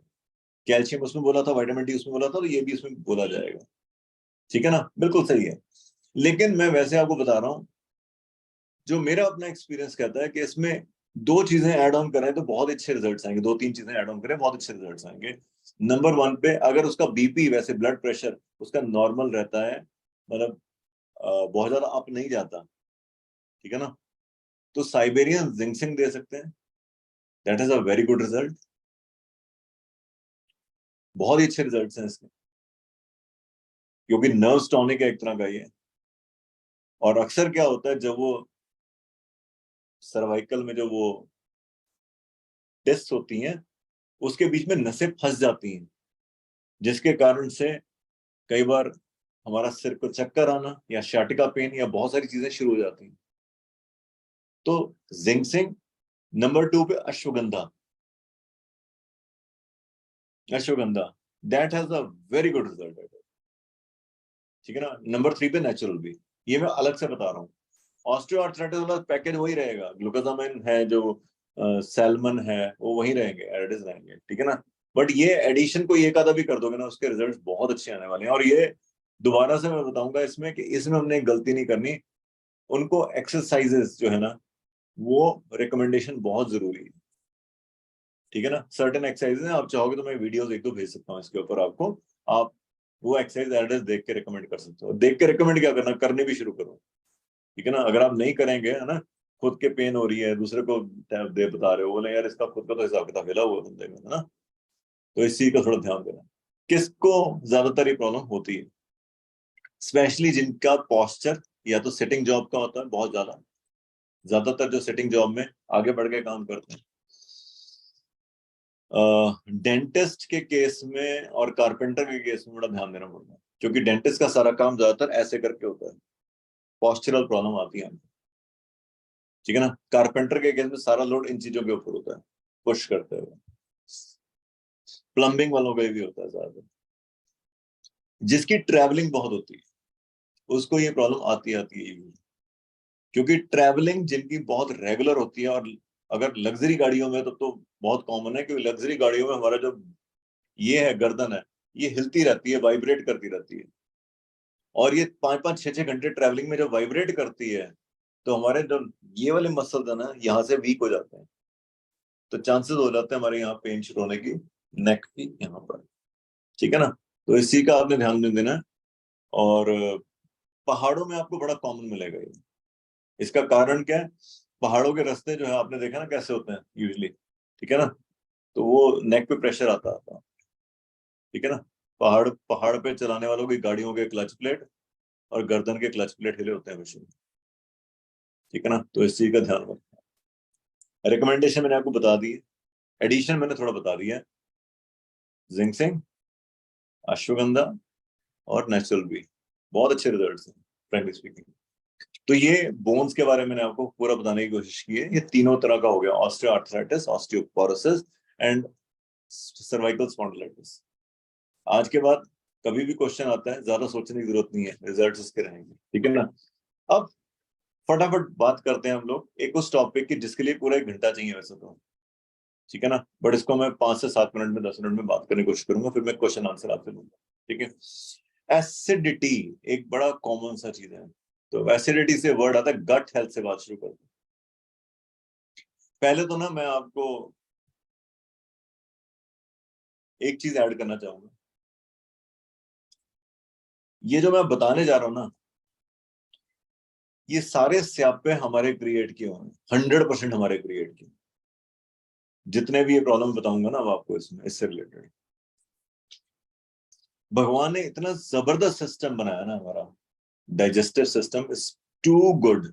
Speaker 1: कैल्शियम उसमें बोला था, विटामिन डी उसमें बोला था, तो ये भी उसमें बोला जाएगा, ठीक है ना, बिल्कुल सही है। लेकिन मैं वैसे आपको बता रहा हूं, जो मेरा अपना एक्सपीरियंस कहता है कि इसमें दो चीजें ऐड ऑन करें तो बहुत अच्छे रिजल्ट्स आएंगे, दो तीन चीजें ऐड ऑन करें बहुत अच्छे रिजल्ट्स आएंगे। नंबर वन पे, अगर उसका बीपी, वैसे ब्लड प्रेशर उसका नॉर्मल रहता है, मतलब बहुत ज्यादा अप नहीं जाता, ठीक है ना, तो साइबेरियन जिंक्सिंग दे सकते हैं। That is a very good result, बहुत ही अच्छे रिजल्ट्स हैं इसके, क्योंकि नर्व टॉनिक है एक तरह का ये। और अक्सर क्या होता है, जब वो सर्वाइकल में जो वो डिस्क होती हैं, उसके बीच में नसें फंस जाती हैं, जिसके कारण से कई बार हमारा सिर को चक्कर आना या शाटिका पेन या बहुत सारी चीजें शुरू हो जाती हैं। तो जिंक्सिंग। नंबर टू पे ashwagandha, ashwagandha that has a very good result, ठीक है ना। नंबर थ्री पे नेचुरल भी, ये मैं अलग से बता रहा हूँ। ऑस्टियोआर्थराइटिस वाला पैकेज वही रहेगा, ग्लूकोजामाइन है, जो सैल्मन है, वो वही रहेंगे, एडिस रहेंगे, ठीक है ना। बट ये एडिशन को एक आधा भी कर दोगे ना, उसके रिजल्ट्स बहुत अच्छे आने वाले हैं। और ये दोबारा से मैं बताऊंगा इसमें कि इसमें हमने एक गलती नहीं करनी, उनको एक्सरसाइजेस जो है ना, वो रिकमेंडेशन बहुत जरूरी है, ठीक है ना। सर्टेन एक्सरसाइजेस हैं, आप चाहोगे तो मैं वीडियोस एक दो भेज सकता हूँ इसके ऊपर आपको, आप वो एक्सरसाइज एड्रेस देख के रिकमेंड कर सकते हो। देख के रिकमेंड क्या करना, करने भी शुरू करो, ठीक है ना। अगर आप नहीं करेंगे, है ना, खुद के पेन हो रही है, दूसरे को दे बता रहे हो, बोले यार इसका खुद का तो हिसाब किताब हिला हुआ बंदे में, है ना। तो इस चीज का थोड़ा ध्यान देना। किसको ज्यादातर ये प्रॉब्लम होती है? स्पेशली जिनका पोस्चर या तो सिटिंग जॉब का होता है बहुत ज्यादा, ज्यादातर जो सिटिंग जॉब में आगे बढ़ के काम करते हैं, डेंटिस्ट के केस में और कारपेंटर के केस में बड़ा ध्यान देना पड़ता है, क्योंकि डेंटिस्ट का सारा काम ज्यादातर ऐसे करके होता है, पॉस्चरल प्रॉब्लम आती है, ठीक है ना। कारपेंटर के केस में सारा लोड इन चीजों के ऊपर होता है, पुश करते हुए। प्लम्बिंग वालों का भी होता है ज्यादा, जिसकी ट्रैवलिंग बहुत होती है उसको ये प्रॉब्लम आती है usually। क्योंकि ट्रैवलिंग जिनकी बहुत रेगुलर होती है, और अगर लग्जरी गाड़ियों में तो बहुत कॉमन है, क्योंकि लग्जरी गाड़ियों में हमारा जो ये है गर्दन है, ये हिलती रहती है, वाइब्रेट करती रहती है, और ये 5-5 6 6 घंटे ट्रैवलिंग में जब वाइब्रेट करती है, तो हमारे जो ये वाले मसल्स है ना, यहाँ से वीक हो जाते हैं, तो चांसेस हो जाते हैं हमारे यहाँ पेन शुरू होने की, नेक की यहाँ पर, ठीक है ना। तो इसी का आपने ध्यान देना है। और पहाड़ों में आपको बड़ा कॉमन मिलेगा ये। इसका कारण क्या है? पहाड़ों के रास्ते जो है, आपने देखा ना कैसे होते हैं यूजली, ठीक है ना, तो वो नेक पे प्रेशर आता आता, ठीक है ना। पहाड़ पहाड़ पे चलाने वालों की गाड़ियों के क्लच प्लेट और गर्दन के क्लच प्लेट हिले होते हैं हमेशा, ठीक है ना। तो इस चीज का ध्यान रखना। रिकमेंडेशन मैंने आपको बता दी है, एडिशन मैंने थोड़ा बता दिया है, जिंक्सिंग, अश्वगंधा और नेचुरल भी, बहुत अच्छे रिजल्ट्स हैं फ्रेंकली स्पीकिंग। तो ये बोन्स के बारे में मैंने आपको पूरा बताने की कोशिश की है। ये तीनों तरह का हो गया, osteoarthritis, osteoporosis and cervical spondylitis. आज के बाद कभी भी क्वेश्चन आता है, ज्यादा सोचने की जरूरत नहीं है, रिजल्ट्स इसके रहेंगे, ठीक है ना। अब फटाफट बात करते हैं हम लोग एक उस टॉपिक की जिसके लिए पूरा 1 घंटा चाहिए वैसे तो, ठीक है ना। बट इसको मैं 5 से 7 मिनट में 10 मिनट में बात करने की कोशिश करूंगा, फिर मैं क्वेश्चन आंसर आपसे लूंगा, ठीक है। एसिडिटी एक बड़ा कॉमन सा चीज है। तो एसिडिटी से वर्ड आता है, गट हेल्थ से बात शुरू करते हैं। पहले तो ना मैं आपको एक चीज ऐड करना चाहूंगा। ये जो मैं बताने जा रहा हूं ना, ये सारे स्यापे हमारे क्रिएट किए हुए हैं, 100% हमारे क्रिएट किए। जितने भी ये प्रॉब्लम बताऊंगा ना अब आपको इसमें, इससे रिलेटेड, भगवान ने इतना जबरदस्त सिस्टम बनाया ना हमारा digestive system is too good.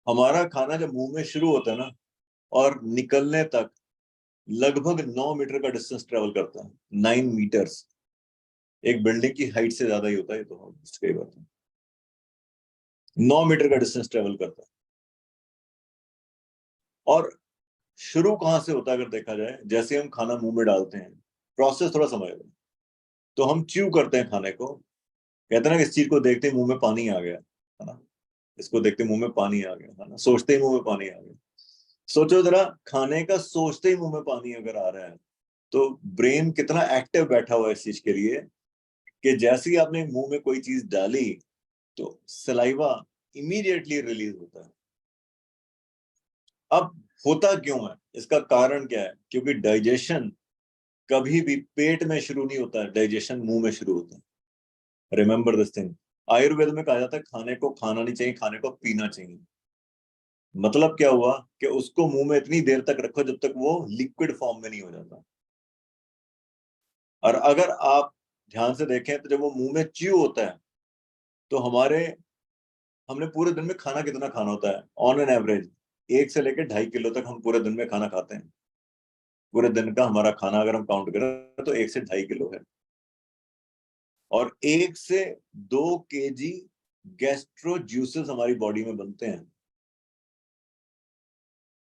Speaker 1: हमारा खाना जब मुंह में शुरू होता है ना और निकलने तक लगभग 9 मीटर का डिस्टेंस ट्रेवल करता है। 9 मीटर्स, एक बिल्डिंग की हाइट से ज्यादा ही होता है ये, तो कई बात है। 9 मीटर का डिस्टेंस ट्रेवल करता है। और शुरू कहां से होता है अगर देखा जाए, जैसे हम खाना मुंह में डालते हैं, प्रोसेस थोड़ा समझ लो। तो हम च्यू करते हैं खाने को, कहते हैं ना कि इस चीज को देखते ही मुंह में पानी आ गया, है ना। इसको देखते मुंह में पानी आ गया, है ना, सोचते ही मुंह में पानी आ गया। सोचो जरा, खाने का सोचते ही मुंह में पानी अगर आ रहा है, तो ब्रेन कितना एक्टिव बैठा हुआ है इस चीज के लिए, कि जैसे ही आपने मुंह में कोई चीज डाली तो सलाइवा इमीडिएटली रिलीज होता है। अब होता क्यों है, इसका कारण क्या है? क्योंकि डाइजेशन कभी भी पेट में शुरू नहीं होता है, डाइजेशन मुंह में शुरू होता है। Remember this thing. आयुर्वेद में कहा जाता है खाने को खाना नहीं चाहिए, खाने को पीना चाहिए। मतलब क्या हुआ कि उसको मुंह में इतनी देर तक रखो जब तक वो लिक्विड फॉर्म में नहीं हो जाता। और अगर आप ध्यान से देखें तो जब वो मुंह में च्यू होता है, तो हमने पूरे दिन में खाना कितना खाना होता है ऑन एन एवरेज? 1 से लेकर 2.5 किलो तक हम पूरे दिन में खाना खाते हैं। पूरे दिन का हमारा खाना अगर हम काउंट करें तो 1 से 2.5 किलो है। और 1 से 2 केजी गैस्ट्रो जूसेस हमारी बॉडी में बनते हैं।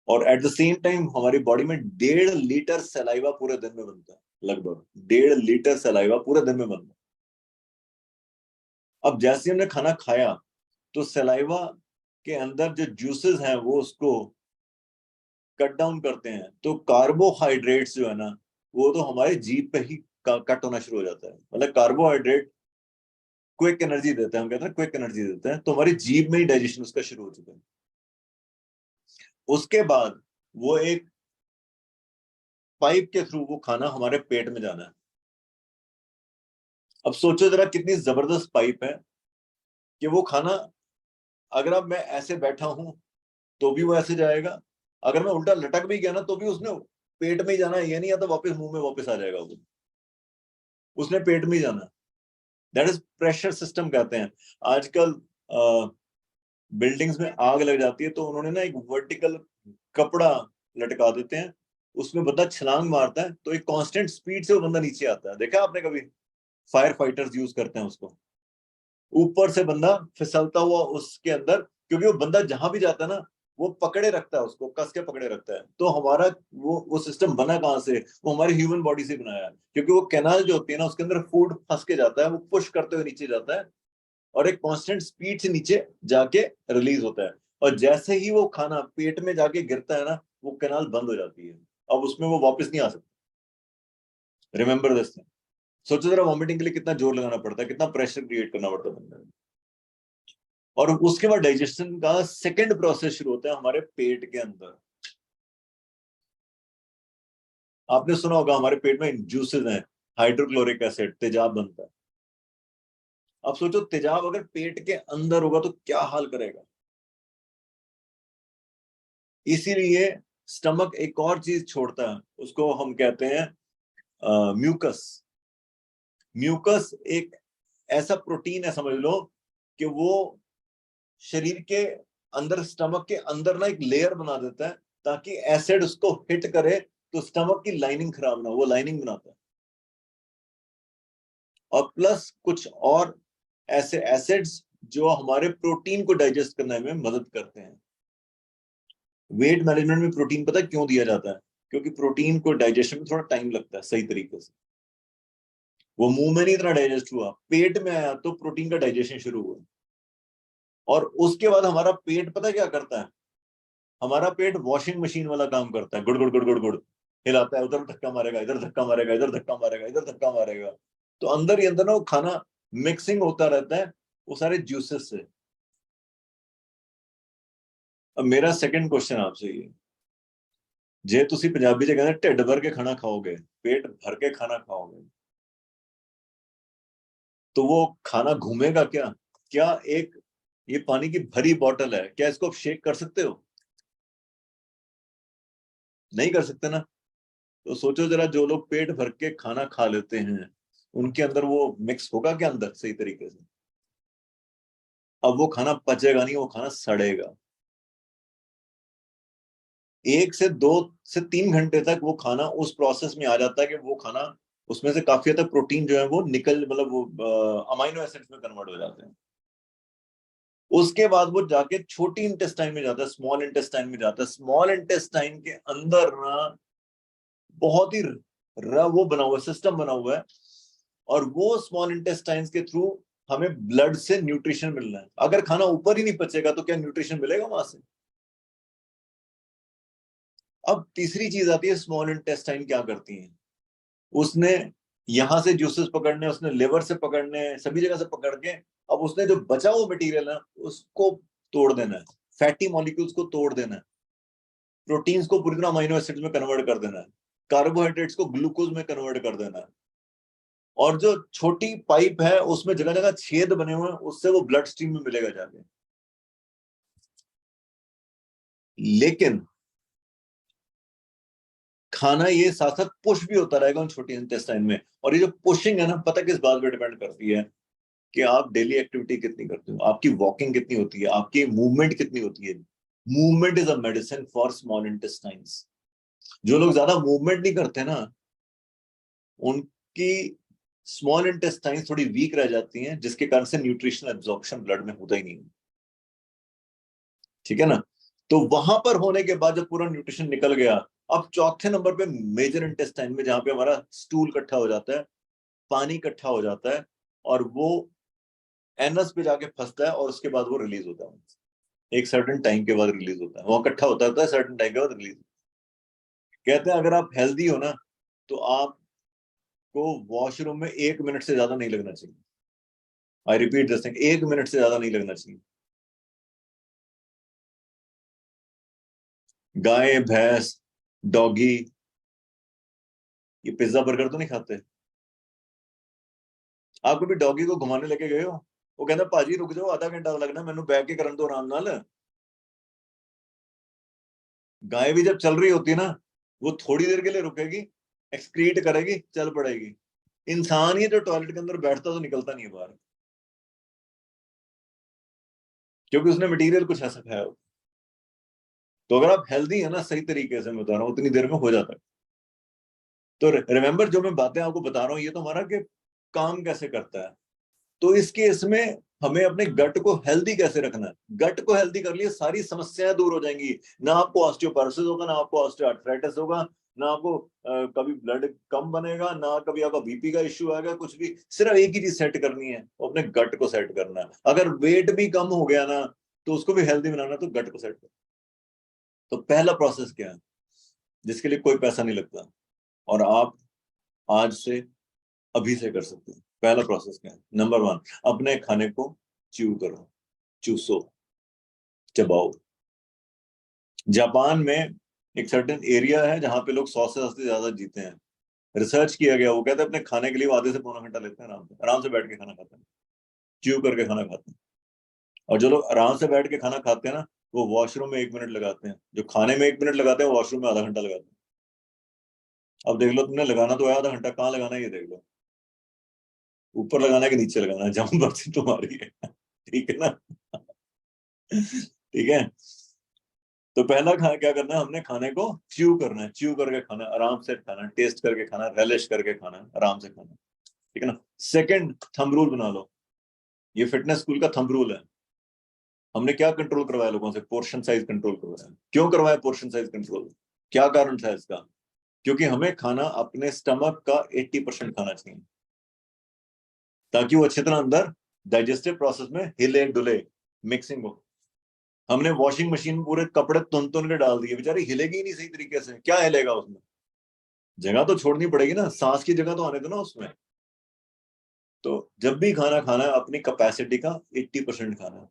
Speaker 1: और एट द सेम टाइम हमारी बॉडी में 1.5 लीटर सलाइवा पूरे दिन में बनता है। लगभग 1.5 लीटर सलाइवा पूरे दिन में बनता है। अब जैसे हमने खाना खाया, तो सलाइवा के अंदर जो जूसेस हैं वो उसको कट डाउन करते हैं, तो कार्बोहाइड्रेट्स जो है ना, वो तो हमारे जीभ पे ही कट होना शुरू हो जाता है। मतलब कार्बोहाइड्रेट क्विक एनर्जी देते हैं, हम कहते हैं क्विक एनर्जी देते हैं, तो हमारी जीभ में ही डाइजेशन उसका शुरू हो चुका है। उसके बाद वो एक पाइप के थ्रू वो खाना हमारे पेट में जाना है। अब सोचो जरा कितनी जबरदस्त पाइप है, कि वो खाना, अगर अब मैं ऐसे बैठा हूं तो भी वो ऐसे जाएगा, अगर मैं उल्टा लटक भी गया ना तो भी उसने पेट में ही जाना है, ये नहीं आता वापस मुंह में वापस आ जाएगा वो, उसने पेट में ही जाना। दैट इज प्रेशर सिस्टम कहते हैं। आजकल बिल्डिंग्स में आग लग जाती है तो उन्होंने ना एक वर्टिकल कपड़ा लटका देते हैं, उसमें बंदा छलांग मारता है तो एक कांस्टेंट स्पीड से वो बंदा नीचे आता है। देखा आपने कभी? फायर फाइटर्स यूज करते हैं उसको। ऊपर से बंदा फिसलता हुआ उसके अंदर, क्योंकि वो बंदा जहां भी जाता है ना, वो पकड़े रखता है, उसको कस के पकड़े रखता है। तो हमारा वो सिस्टम बना कहां से? वो हमारी ह्यूमन बॉडी से बनाया है, क्योंकि वो कैनाल जो होती है ना, उसके अंदर फूड फंस के जाता है, वो पुश करते हुए नीचे जाता है और एक कांस्टेंट स्पीड से नीचे जाके रिलीज होता है। और जैसे ही वो खाना पेट में जाके गिरता है ना, वो कैनाल बंद हो जाती है। अब उसमें वो वापस नहीं आ सकता। Remember this thing. सोचो जरा, वॉमिटिंग के लिए कितना जोर लगाना पड़ता है, कितना प्रेशर क्रिएट करना पड़ता है बंदे में। और उसके बाद डाइजेशन का सेकंड प्रोसेस शुरू होता है हमारे पेट के अंदर। आपने सुना होगा हमारे पेट में जूसेस हैं, हाइड्रोक्लोरिक एसिड, तेजाब बनता है। अब सोचो तेजाब अगर पेट के अंदर होगा तो क्या हाल करेगा। इसीलिए स्टमक एक और चीज छोड़ता है, उसको हम कहते हैं म्यूकस। म्यूकस एक ऐसा प्रोटीन है, समझ लो, कि वो शरीर के अंदर, स्टमक के अंदर ना एक लेयर बना देता है, ताकि एसिड उसको हिट करे तो स्टमक की लाइनिंग खराब ना हो, वो लाइनिंग बनाता है। और प्लस कुछ और ऐसे एसिड्स जो हमारे प्रोटीन को डाइजेस्ट करने में मदद करते हैं। वेट मैनेजमेंट में प्रोटीन पता है क्यों दिया जाता है? क्योंकि प्रोटीन को डाइजेशन में थोड़ा टाइम लगता है सही तरीके से। वो मुंह में नहीं इतना डाइजेस्ट हुआ, पेट में आया तो प्रोटीन का डाइजेशन शुरू हुआ। और उसके बाद हमारा पेट पता है क्या करता है? हमारा पेट वॉशिंग मशीन वाला काम करता है, गुड़ गुड़ गुड़ गुड़ गुड़ हिलाता है, उधर धक्का मारेगा, इधर धक्का मारेगा, इधर धक्का मारेगा, इधर धक्का मारेगा। तो अंदर ही अंदर ना वो खाना मिक्सिंग होता रहता है वो सारे जूसेस से। अब मेरा सेकंड क्वेश्चन आपसे ये, जे तुसी पंजाबी च कहते ढिड भर के खाना खाओगे, पेट भर के खाना खाओगे, तो वो खाना घूमेगा क्या? क्या एक ये पानी की भरी बोतल है, क्या इसको आप शेक कर सकते हो? नहीं कर सकते ना। तो सोचो जरा, जो लोग पेट भर के खाना खा लेते हैं उनके अंदर वो मिक्स होगा क्या अंदर सही तरीके से? अब वो खाना पचेगा नहीं, वो खाना सड़ेगा। 1 से 2 से 3 घंटे तक वो खाना उस प्रोसेस में आ जाता है कि वो खाना उसमें से काफी हद तक प्रोटीन जो है वो निकल, मतलब वो अमाइनो एसिड्स में कन्वर्ट हो जाते हैं। उसके बाद वो जाके छोटी इंटेस्टाइन में जाता है, स्मॉल इंटेस्टाइन में जाता है। स्मॉल इंटेस्टाइन के अंदर ना बहुत ही वो बना हुआ सिस्टम बना हुआ है, और वो स्मॉल इंटेस्टाइन्स के थ्रू हमें ब्लड से न्यूट्रिशन मिलना है। अगर खाना ऊपर ही नहीं पचेगा तो क्या न्यूट्रिशन मिलेगा वहां से? अब तीसरी चीज आती है, स्मॉल इंटेस्टाइन क्या करती है, उसने यहां से जूसेस पकड़ने, उसने लिवर से पकड़ने, सभी जगह से पकड़ के अब उसने जो बचा हुआ मटेरियल है उसको तोड़ देना है, फैटी मॉलिक्यूल्स को तोड़ देना है, प्रोटीन्स को पूरी तरह अमीनो एसिड्स में कन्वर्ट कर देना है, कार्बोहाइड्रेट्स को ग्लूकोज में कन्वर्ट कर देना है। और जो छोटी पाइप है उसमें जगह जगह छेद बने हुए हैं, उससे वो ब्लड स्ट्रीम में मिलेगा जाके। लेकिन खाना ये साथ साथ पुश भी होता रहेगा उन छोटी इंटेस्टाइन में। और ये जो पुशिंग है ना, पता किस बात पे डिपेंड करती है? कि आप डेली एक्टिविटी कितनी करते हो, आपकी वॉकिंग कितनी होती है, आपकी मूवमेंट कितनी होती है। Movement is a medicine for small intestines. जो लोग ज्यादा मूवमेंट नहीं करते ना, उनकी स्मॉल इंटेस्टाइन्स थोड़ी वीक रह जाती हैं, जिसके कारण से न्यूट्रिशनल एब्जॉर्प्शन ब्लड में होता ही नहीं। ठीक है ना? तो वहां पर होने के बाद जब पूरा न्यूट्रिशन निकल गया, अब चौथे नंबर पे मेजर इंटेस्टाइन में, जहां पे हमारा स्टूल इकट्ठा हो जाता है, पानी इकट्ठा हो जाता है, और वो एनस पे जाके फंसता है, और उसके बाद वो रिलीज होता है। एक सर्टेन टाइम के बाद रिलीज होता है, वो इकट्ठा होता है सर्टेन टाइम के बाद रिलीज। कहते हैं अगर आप हेल्दी हो ना, तो आपको वॉशरूम में 1 मिनट से ज्यादा नहीं लगना चाहिए। I repeat this thing, 1 minute से ज्यादा नहीं लगना चाहिए। गाय, भैंस, डॉगी, ये पिज्जा बर्गर तो नहीं खाते? आप कभी डॉगी को घुमाने लेके गए हो? वो कहता भाजी रुक जाओ, आधा घंटा लगना, मैंने बैठ के करन दो आराम नाल। गाय भी जब चल रही होती है ना, वो थोड़ी देर के लिए रुकेगी, एक्सक्रीट करेगी, चल पड़ेगी। इंसान ही जो टॉयलेट के अंदर बैठता तो निकलता नहीं है बाहर, क्योंकि उसने मटेरियल कुछ ऐसा खाया हो। तो अगर आप हेल्दी है ना, सही तरीके से मैं बता रहा हूँ, उतनी देर में हो जाता है। तो रिमेंबर, जो मैं बातें आपको बता रहा हूँ ये तो हमारा कि काम कैसे करता है। तो इस केस में हमें अपने गट को हेल्दी कैसे रखना है। गट को हेल्दी कर लिए सारी समस्याएं दूर हो जाएंगी। ना आपको ऑस्टियोपोरोसिस होगा, ना आपको ऑस्टियोआर्थराइटिस होगा, ना आपको कभी ब्लड कम बनेगा, ना कभी आपका बीपी का इश्यू आएगा, कुछ भी। सिर्फ एक ही चीज सेट करनी है, वो अपने गट को सेट करना है। अगर वेट भी कम हो गया ना, तो उसको भी हेल्दी बनाना, तो गट को सेट करना। तो पहला प्रोसेस क्या है, जिसके लिए कोई पैसा नहीं लगता, और आप आज से, अभी से कर सकते हैं। पहला प्रोसेस क्या है? नंबर 1, अपने खाने को च्यू करो, चूसो, चबाओ। जापान में एक सर्टेन एरिया है जहां पे लोग 100 से ज्यादा जीते हैं। रिसर्च किया गया, वो कहते हैं अपने खाने के लिए वो आधे से पौना घंटा लेते हैं, आराम से बैठ के खाना खाते हैं, च्यू करके खाना खाते हैं। और जो लोग आराम से बैठ के खाना खाते हैं ना, वो वॉशरूम में 1 मिनट लगाते हैं। जो खाने में 1 मिनट लगाते हैं, वॉशरूम में आधा घंटा लगाते हैं। अब देख लो, तुमने लगाना तो है आधा घंटा, कहाँ लगाना है ये देख लो। ऊपर लगाना है कि नीचे लगाना है, जहां मर्जी तुम्हारी है। ठीक है ना? ठीक है। तो पहला खाना क्या करना है, हमने खाने को च्यू करना है, च्यू करके खाना, आराम से खाना, टेस्ट करके खाना, रेलिश करके खाना, आराम से खाना। ठीक है ना? सेकंड, थंब रूल बना लो। ये फिटनेस स्कूल का थंब रूल है। हमने क्या कंट्रोल करवाया लोगों से? पोर्शन साइज कंट्रोल करवाया। क्यों करवाया पोर्शन साइज कंट्रोल? क्या कारण था इसका? क्योंकि हमें खाना अपने स्टमक का 80% खाना चाहिए, ताकि वो अच्छी तरह अंदर डाइजेस्टिव प्रोसेस में हिले डुले, मिक्सिंग हो। हमने वॉशिंग मशीन में पूरे कपड़े तुन के डाल दिए, बेचारी हिलेगी ही नहीं सही तरीके से, क्या हिलेगा उसमें? जगह तो छोड़नी पड़ेगी ना, सांस की जगह तो आने दो ना उसमें। तो जब भी खाना खाना है अपनी कैपेसिटी का 80% खाना है।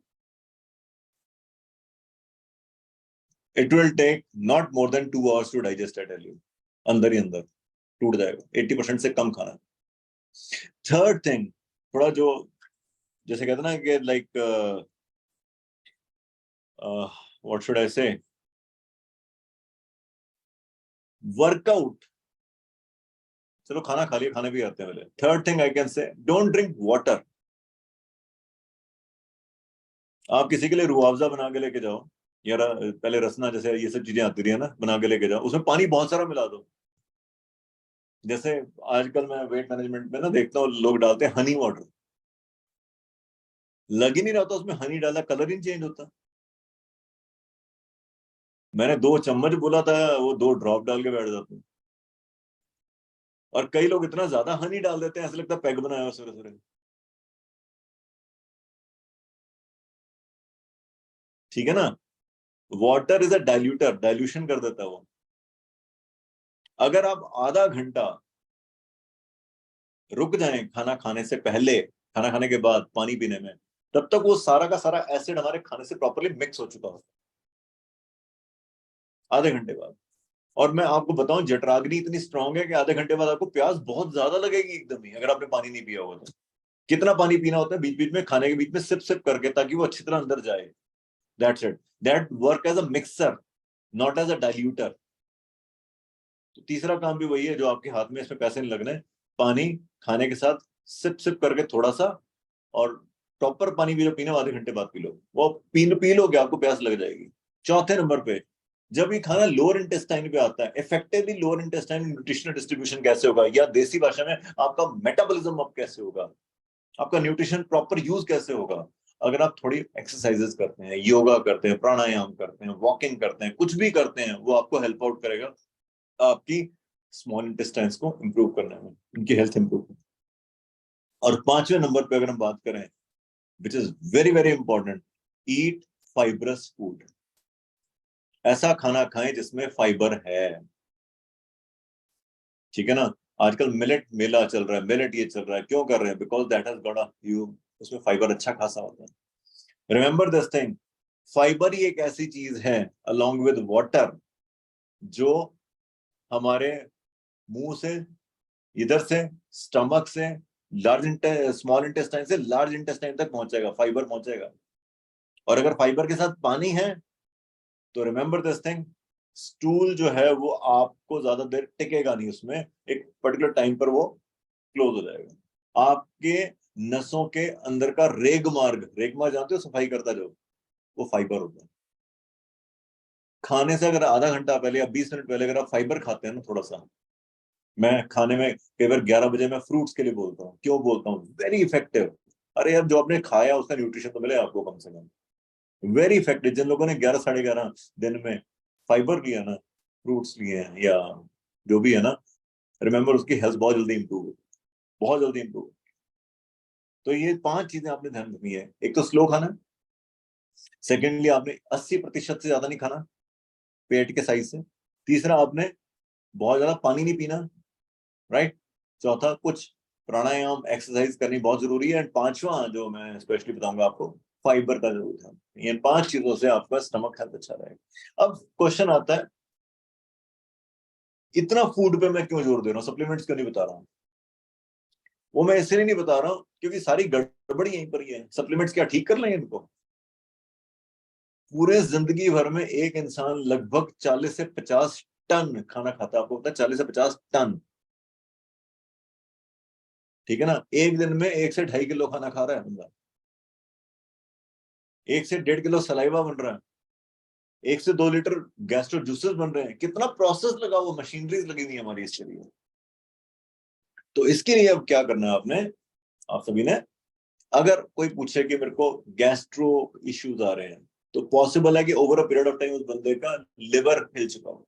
Speaker 1: It will take not more than 2 hours to digest, I tell you. अंदर ही अंदर टूट जाएगा, 80% से कम खाना। थर्ड थिंग, थोड़ा जो जैसे कहते हैं ना कि लाइक व्हाट शुड आई से, वर्कआउट। चलो खाना खा लिया, खाने भी आते हैं पहले। थर्ड थिंग आई कैन से, डोंट ड्रिंक वाटर। आप किसी के लिए रुआवजा बना के लेके जाओ, या पहले रसना जैसे ये सब चीजें आती रही है ना, बना के लेके जाओ, उसमें पानी बहुत सारा मिला दो। जैसे आजकल मैं वेट मैनेजमेंट में ना देखता हूँ लोग डालते हैं हनी वाटर, लग ही नहीं रहा था उसमें हनी डाला, कलर ही चेंज होता। मैंने 2 चम्मच बोला था, वो 2 ड्रॉप डाल के बैठ जाते हैं। और कई लोग इतना ज्यादा हनी डाल देते हैं, ऐसा लगता है पैग बनाया हो सुबह सुबह। ठीक है ना? वाटर इज अ डाइल्यूटर, डाइल्यूशन कर देता है वो। अगर आप आधा घंटा रुक जाएं खाना खाने से पहले, खाना खाने के बाद पानी पीने में, तब तक वो सारा का सारा एसिड हमारे खाने से प्रॉपरली मिक्स हो चुका होता है आधे घंटे बाद। और मैं आपको बताऊं, जठराग्नि इतनी स्ट्रांग है कि आधे घंटे बाद आपको प्यास बहुत ज्यादा लगेगी एकदम ही, अगर आपने पानी नहीं पिया होगा तो। कितना पानी पीना होता है बीच बीच में, खाने के बीच में सिप सिप करके, ताकि वो अच्छी तरह अंदर जाए। That's it, that work as a mixer, not as a diluter. तो तीसरा काम भी वही है जो आपके हाथ में, इसमें पैसे नहीं लगने। पानी खाने के साथ सिप सिप करके थोड़ा सा, और प्रॉपर पानी भी जो पीना, आधे घंटे बाद पी लो, वो पी लोगे आपको प्यास लग जाएगी। चौथे नंबर पे, जब ये खाना लोअर इंटेस्टाइन पे आता है, effectively lower intestine nutritional distribution कैसे होगा, या देसी भाषा में आपका मेटाबॉलिज्म अप कैसे होगा, आपका न्यूट्रिशन प्रॉपर यूज कैसे होगा। अगर आप थोड़ी एक्सरसाइजेस करते हैं, योगा करते हैं, प्राणायाम करते हैं, वॉकिंग करते हैं, कुछ भी करते हैं, वो आपको हेल्प आउट करेगा आपकी स्मॉल इंटेस्टाइन्स को इंप्रूव करने में, उनकी हेल्थ इंप्रूव करने। और पांचवें नंबर पे अगर हम बात करें, which is very very important, eat fibrous food. ऐसा खाना खाएं जिसमें फाइबर है। ठीक है ना? आजकल मिलेट मेला चल रहा है, मिलेट ये चल रहा है, क्यों कर रहे हैं? Because that has got a huge, उसमें फाइबर अच्छा खासा होता है। रिमेंबर दिस थिंग, फाइबर ही एक ऐसी चीज है अलोंग विद वाटर, जो हमारे मुंह से, इधर से, स्टमक से, स्मॉल इंटेस्टाइन से लार्ज इंटेस्टाइन तक पहुंचेगा, फाइबर पहुंचेगा। और अगर फाइबर के साथ पानी है, तो रिमेंबर दिस थिंग, स्टूल जो है वो आपको ज्यादा देर टिकेगा नहीं उसमें, एक पर्टिकुलर टाइम पर वो क्लोज हो जाएगा। आपके नसों के अंदर का रेग मार्ग जानते हो, सफाई करता जो, वो फाइबर होता है। खाने से अगर आधा घंटा पहले या 20 मिनट पहले अगर आप फाइबर खाते हैं ना थोड़ा सा, मैं खाने में कई बार 11 बजे मैं फ्रूट्स के लिए बोलता हूँ, क्यों बोलता हूँ, वेरी इफेक्टिव। अरे यार, जो आपने खाया उसका न्यूट्रिशन तो मिले आपको कम से कम। वेरी इफेक्टिव, जिन लोगों ने 11 साढ़े 11 दिन में फाइबर लिया ना, फ्रूट्स लिए हैं या जो भी है ना, रिमेंबर उसकी हेल्थ बहुत जल्दी इंप्रूव, बहुत जल्दी इंप्रूव। तो ये 5 चीजें आपने ध्यान रखनी है। एक तो स्लो खाना, सेकेंडली आपने 80% से ज्यादा नहीं खाना पेट के साइज से, तीसरा आपने बहुत ज्यादा पानी नहीं पीना, राइट, चौथा कुछ प्राणायाम एक्सरसाइज करनी बहुत जरूरी है, एंड पांचवा जो मैं स्पेशली बताऊंगा आपको, फाइबर का जरूर ध्यान। ये 5 चीजों से आपका स्टमक हेल्थ अच्छा रहेगा। अब क्वेश्चन आता है, इतना फूड पे मैं क्यों जोर दे रहा हूँ, सप्लीमेंट्स क्यों नहीं बता रहा हूँ? वो मैं इसलिए नहीं बता रहा हूँ क्योंकि सारी गड़बड़ी यहीं पर ही है। सप्लीमेंट्स क्या ठीक कर लेंगे इनको? पूरे जिंदगी भर में एक इंसान लगभग 40 से 50 टन खाना खाता है, आपको पता है? 40 से 50 टन। ठीक है ना? एक दिन में 1 से 2.5 किलो खाना खा रहा है बंदा, 1 से 1.5 किलो सलाइवा बन रहा है, 1 से 2 लीटर गैस्ट्रो जूसेस बन रहे हैं। कितना प्रोसेस लगा हुआ, मशीनरीज लगी हुई है हमारी इसके लिए। तो इसके लिए अब क्या करना है आपने, आप सभी ने, अगर कोई पूछे कि मेरे को गैस्ट्रो इश्यूज आ रहे हैं, तो पॉसिबल है कि over a period of time उस बंदे का लिवर हिल चुका हो।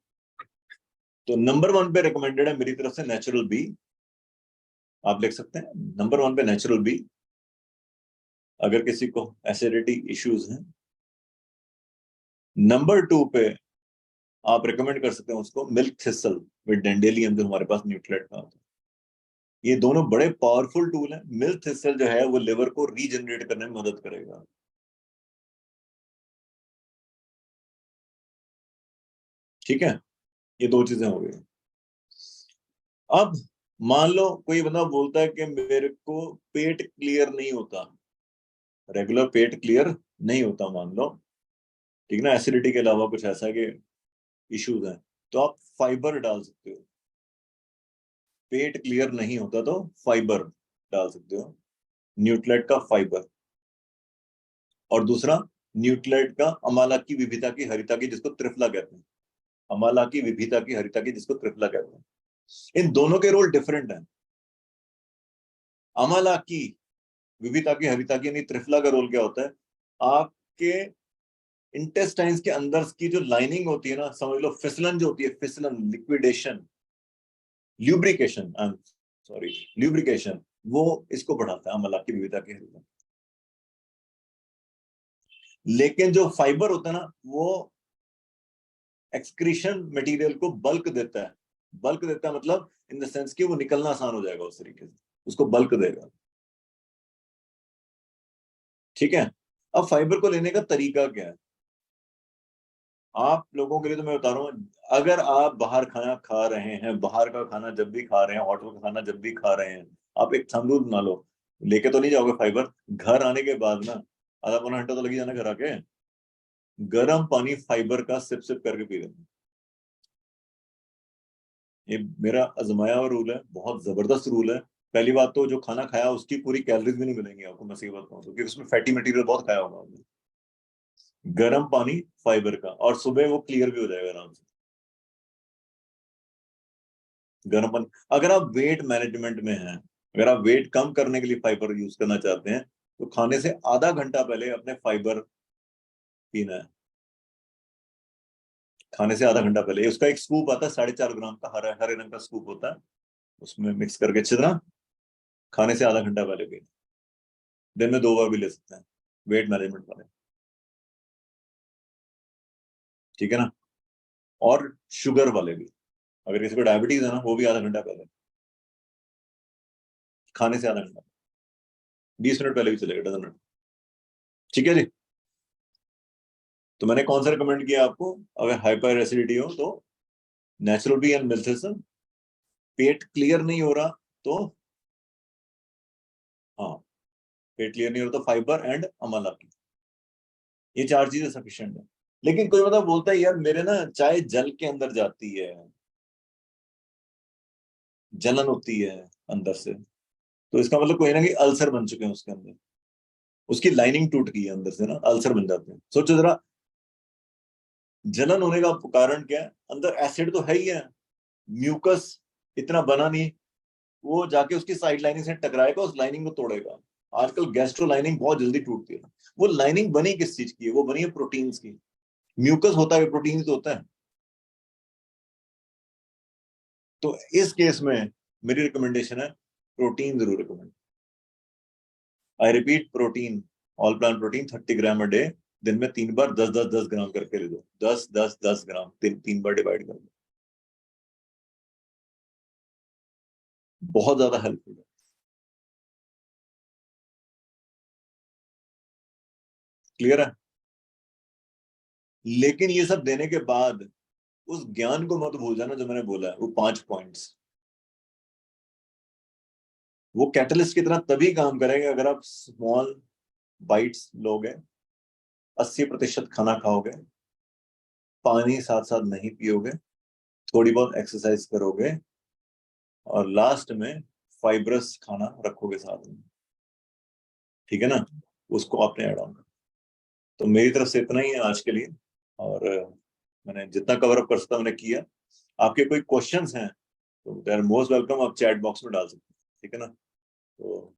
Speaker 1: तो नंबर 1 पे रिकमेंडेड है मेरी तरफ से नेचुरल बी। आप लिख सकते हैं नंबर 1 पे नेचुरल बी। अगर किसी को एसिडिटी इश्यूज हैं, नंबर 2 पे आप रिकमेंड कर सकते हैं उसको मिल्क थिसल विद डेंडेलियम, जो हमारे पास न्यूट्रिएंट का होता है। ये दोनों बड़े पावरफुल टूल हैं। मिल्क थिसल जो है वो लिवर को रीजनरेट करने में मदद करेगा। ठीक है, ये दो चीजें हो गई। अब मान लो कोई बंदा बोलता है कि मेरे को पेट क्लियर नहीं होता, रेगुलर पेट क्लियर नहीं होता मान लो, ठीक ना, एसिडिटी के अलावा कुछ ऐसा है कि इश्यूज हैं, तो आप फाइबर डाल सकते हो। पेट क्लियर नहीं होता तो फाइबर डाल सकते हो, न्यूट्रेट का फाइबर। और दूसरा न्यूट्रेट का अमाला की विविधता की हरिता की, जिसको त्रिफला कहते हैं। अमाला की विविधता की हरिता की, जिसको त्रिफला कहते हैं। इन दोनों के रोल डिफरेंट हैं। अमाला की विविधता की हरिता की यानी त्रिफला का रोल क्या होता है, आपके इंटेस्टाइन्स के अंदर की जो लाइनिंग होती है ना, समझ लो फिसलन जो होती है, फिसलन, लिक्विडेशन, ल्यूब्रिकेशन, सॉरी, ल्यूब्रिकेशन, वो इसको बढ़ाता है अमला की विविधता की हरिता। लेकिन जो फाइबर होता है ना, वो एक्सक्रीशन मटेरियल को बल्क देता है। बल्क देता है मतलब इन द सेंस कि वो निकलना आसान हो जाएगा उस तरीके से, उसको बल्क देगा। ठीक है, अब फाइबर को लेने का तरीका क्या है, आप लोगों के लिए तो मैं बता रहा हूँ, अगर आप बाहर खाना खा रहे हैं, बाहर का खाना जब भी खा रहे हैं, होटल का खाना जब भी खा रहे हैं, आप एक तंदूर बना लो, लेके तो नहीं जाओगे फाइबर, घर आने के बाद ना आधा पौना घंटा तो लगी जाना घर आके, गर्म पानी फाइबर का सिप सिप करके पी लेना। ये मेरा आजमाया हुआ रूल है, बहुत जबरदस्त रूल है। पहली बात तो जो खाना खाया उसकी पूरी कैलोरीज भी नहीं मिलेंगी आपको, मैं सही बात कहूँ तो, क्योंकि उसमें फैटी मटेरियल बहुत खाया होगा आपने। गर्म पानी फाइबर का, और सुबह वो क्लियर भी हो जाएगा आराम से। गर्म पानी, अगर आप वेट मैनेजमेंट में हैं, अगर आप वेट कम करने के लिए फाइबर यूज करना चाहते हैं, तो खाने से आधा घंटा पहले अपने फाइबर पीना है। खाने से आधा घंटा पहले उसका एक स्कूप आता है, 4.5 ग्राम का, हरे हरे रंग का स्कूप होता है, उसमें मिक्स करके अच्छी तरह खाने से आधा घंटा पहले पीना। दिन में 2 बार भी ले सकते हैं, वेट मैनेजमेंट वाले। ठीक है ना, और शुगर वाले भी, अगर किसी को डायबिटीज है ना, वो भी आधा घंटा पहले, खाने से आधा घंटा, 20 मिनट पहले भी चलेगा, डजन मिनट। ठीक है जी, तो मैंने कौन सा रिकमेंड किया आपको, अगर हाइपर एसिडिटी हो तो नेचुरल बी एंड मिल्थिसन, पेट क्लियर नहीं हो रहा तो, हाँ, पेट क्लियर नहीं हो रहा तो फाइबर एंड अमला की, ये 4 चीजें सफिशिएंट है। लेकिन कोई मतलब बोलता है यार मेरे ना चाय जल के अंदर जाती है, जलन होती है अंदर से, तो इसका मतलब कोई ना कि अल्सर बन चुके हैं उसके अंदर, उसकी लाइनिंग टूट गई है अंदर से ना, अल्सर बन जाते हैं। सोचो जरा, जलन होने का कारण क्या है, अंदर एसिड तो है ही है, म्यूकस इतना बना नहीं, वो जाके उसकी साइड लाइनिंग से टकराएगा, उस लाइनिंग को तोड़ेगा। आजकल गैस्ट्रो लाइनिंग बहुत जल्दी टूटती है। वो लाइनिंग बनी किस चीज की है, वो बनी है प्रोटीन्स की। म्यूकस होता है, प्रोटीन्स तो होता है। तो इस केस में मेरी रिकमेंडेशन है, प्रोटीन जरूर recommend. I repeat, protein, all plant protein 30 gram a day, दिन में 3 बार 10-10-10 ग्राम करके ले दो, 10-10-10 ग्राम, 3 बार डिवाइड कर दो, बहुत ज्यादा हेल्पफुल है। क्लियर है, लेकिन ये सब देने के बाद उस ज्ञान को मत भूल जाना जो मैंने बोला है, वो 5 पॉइंट्स। वो कैटलिस्ट की तरह तभी काम करेगा अगर आप स्मॉल बाइट्स लोगे, 80% खाना खाओगे, पानी साथ साथ नहीं पियोगे, थोड़ी बहुत एक्सरसाइज करोगे, और लास्ट में फाइब्रस खाना रखोगे साथ में। ठीक है ना, उसको आपने ऐड ऑन कर। तो मेरी तरफ से इतना ही है आज के लिए, और मैंने जितना कवर अप कर सकता मैंने किया। आपके कोई क्वेश्चंस हैं तो दे आर मोस्ट वेलकम, आप चैट बॉक्स में डाल सकते हैं। ठीक है ना, तो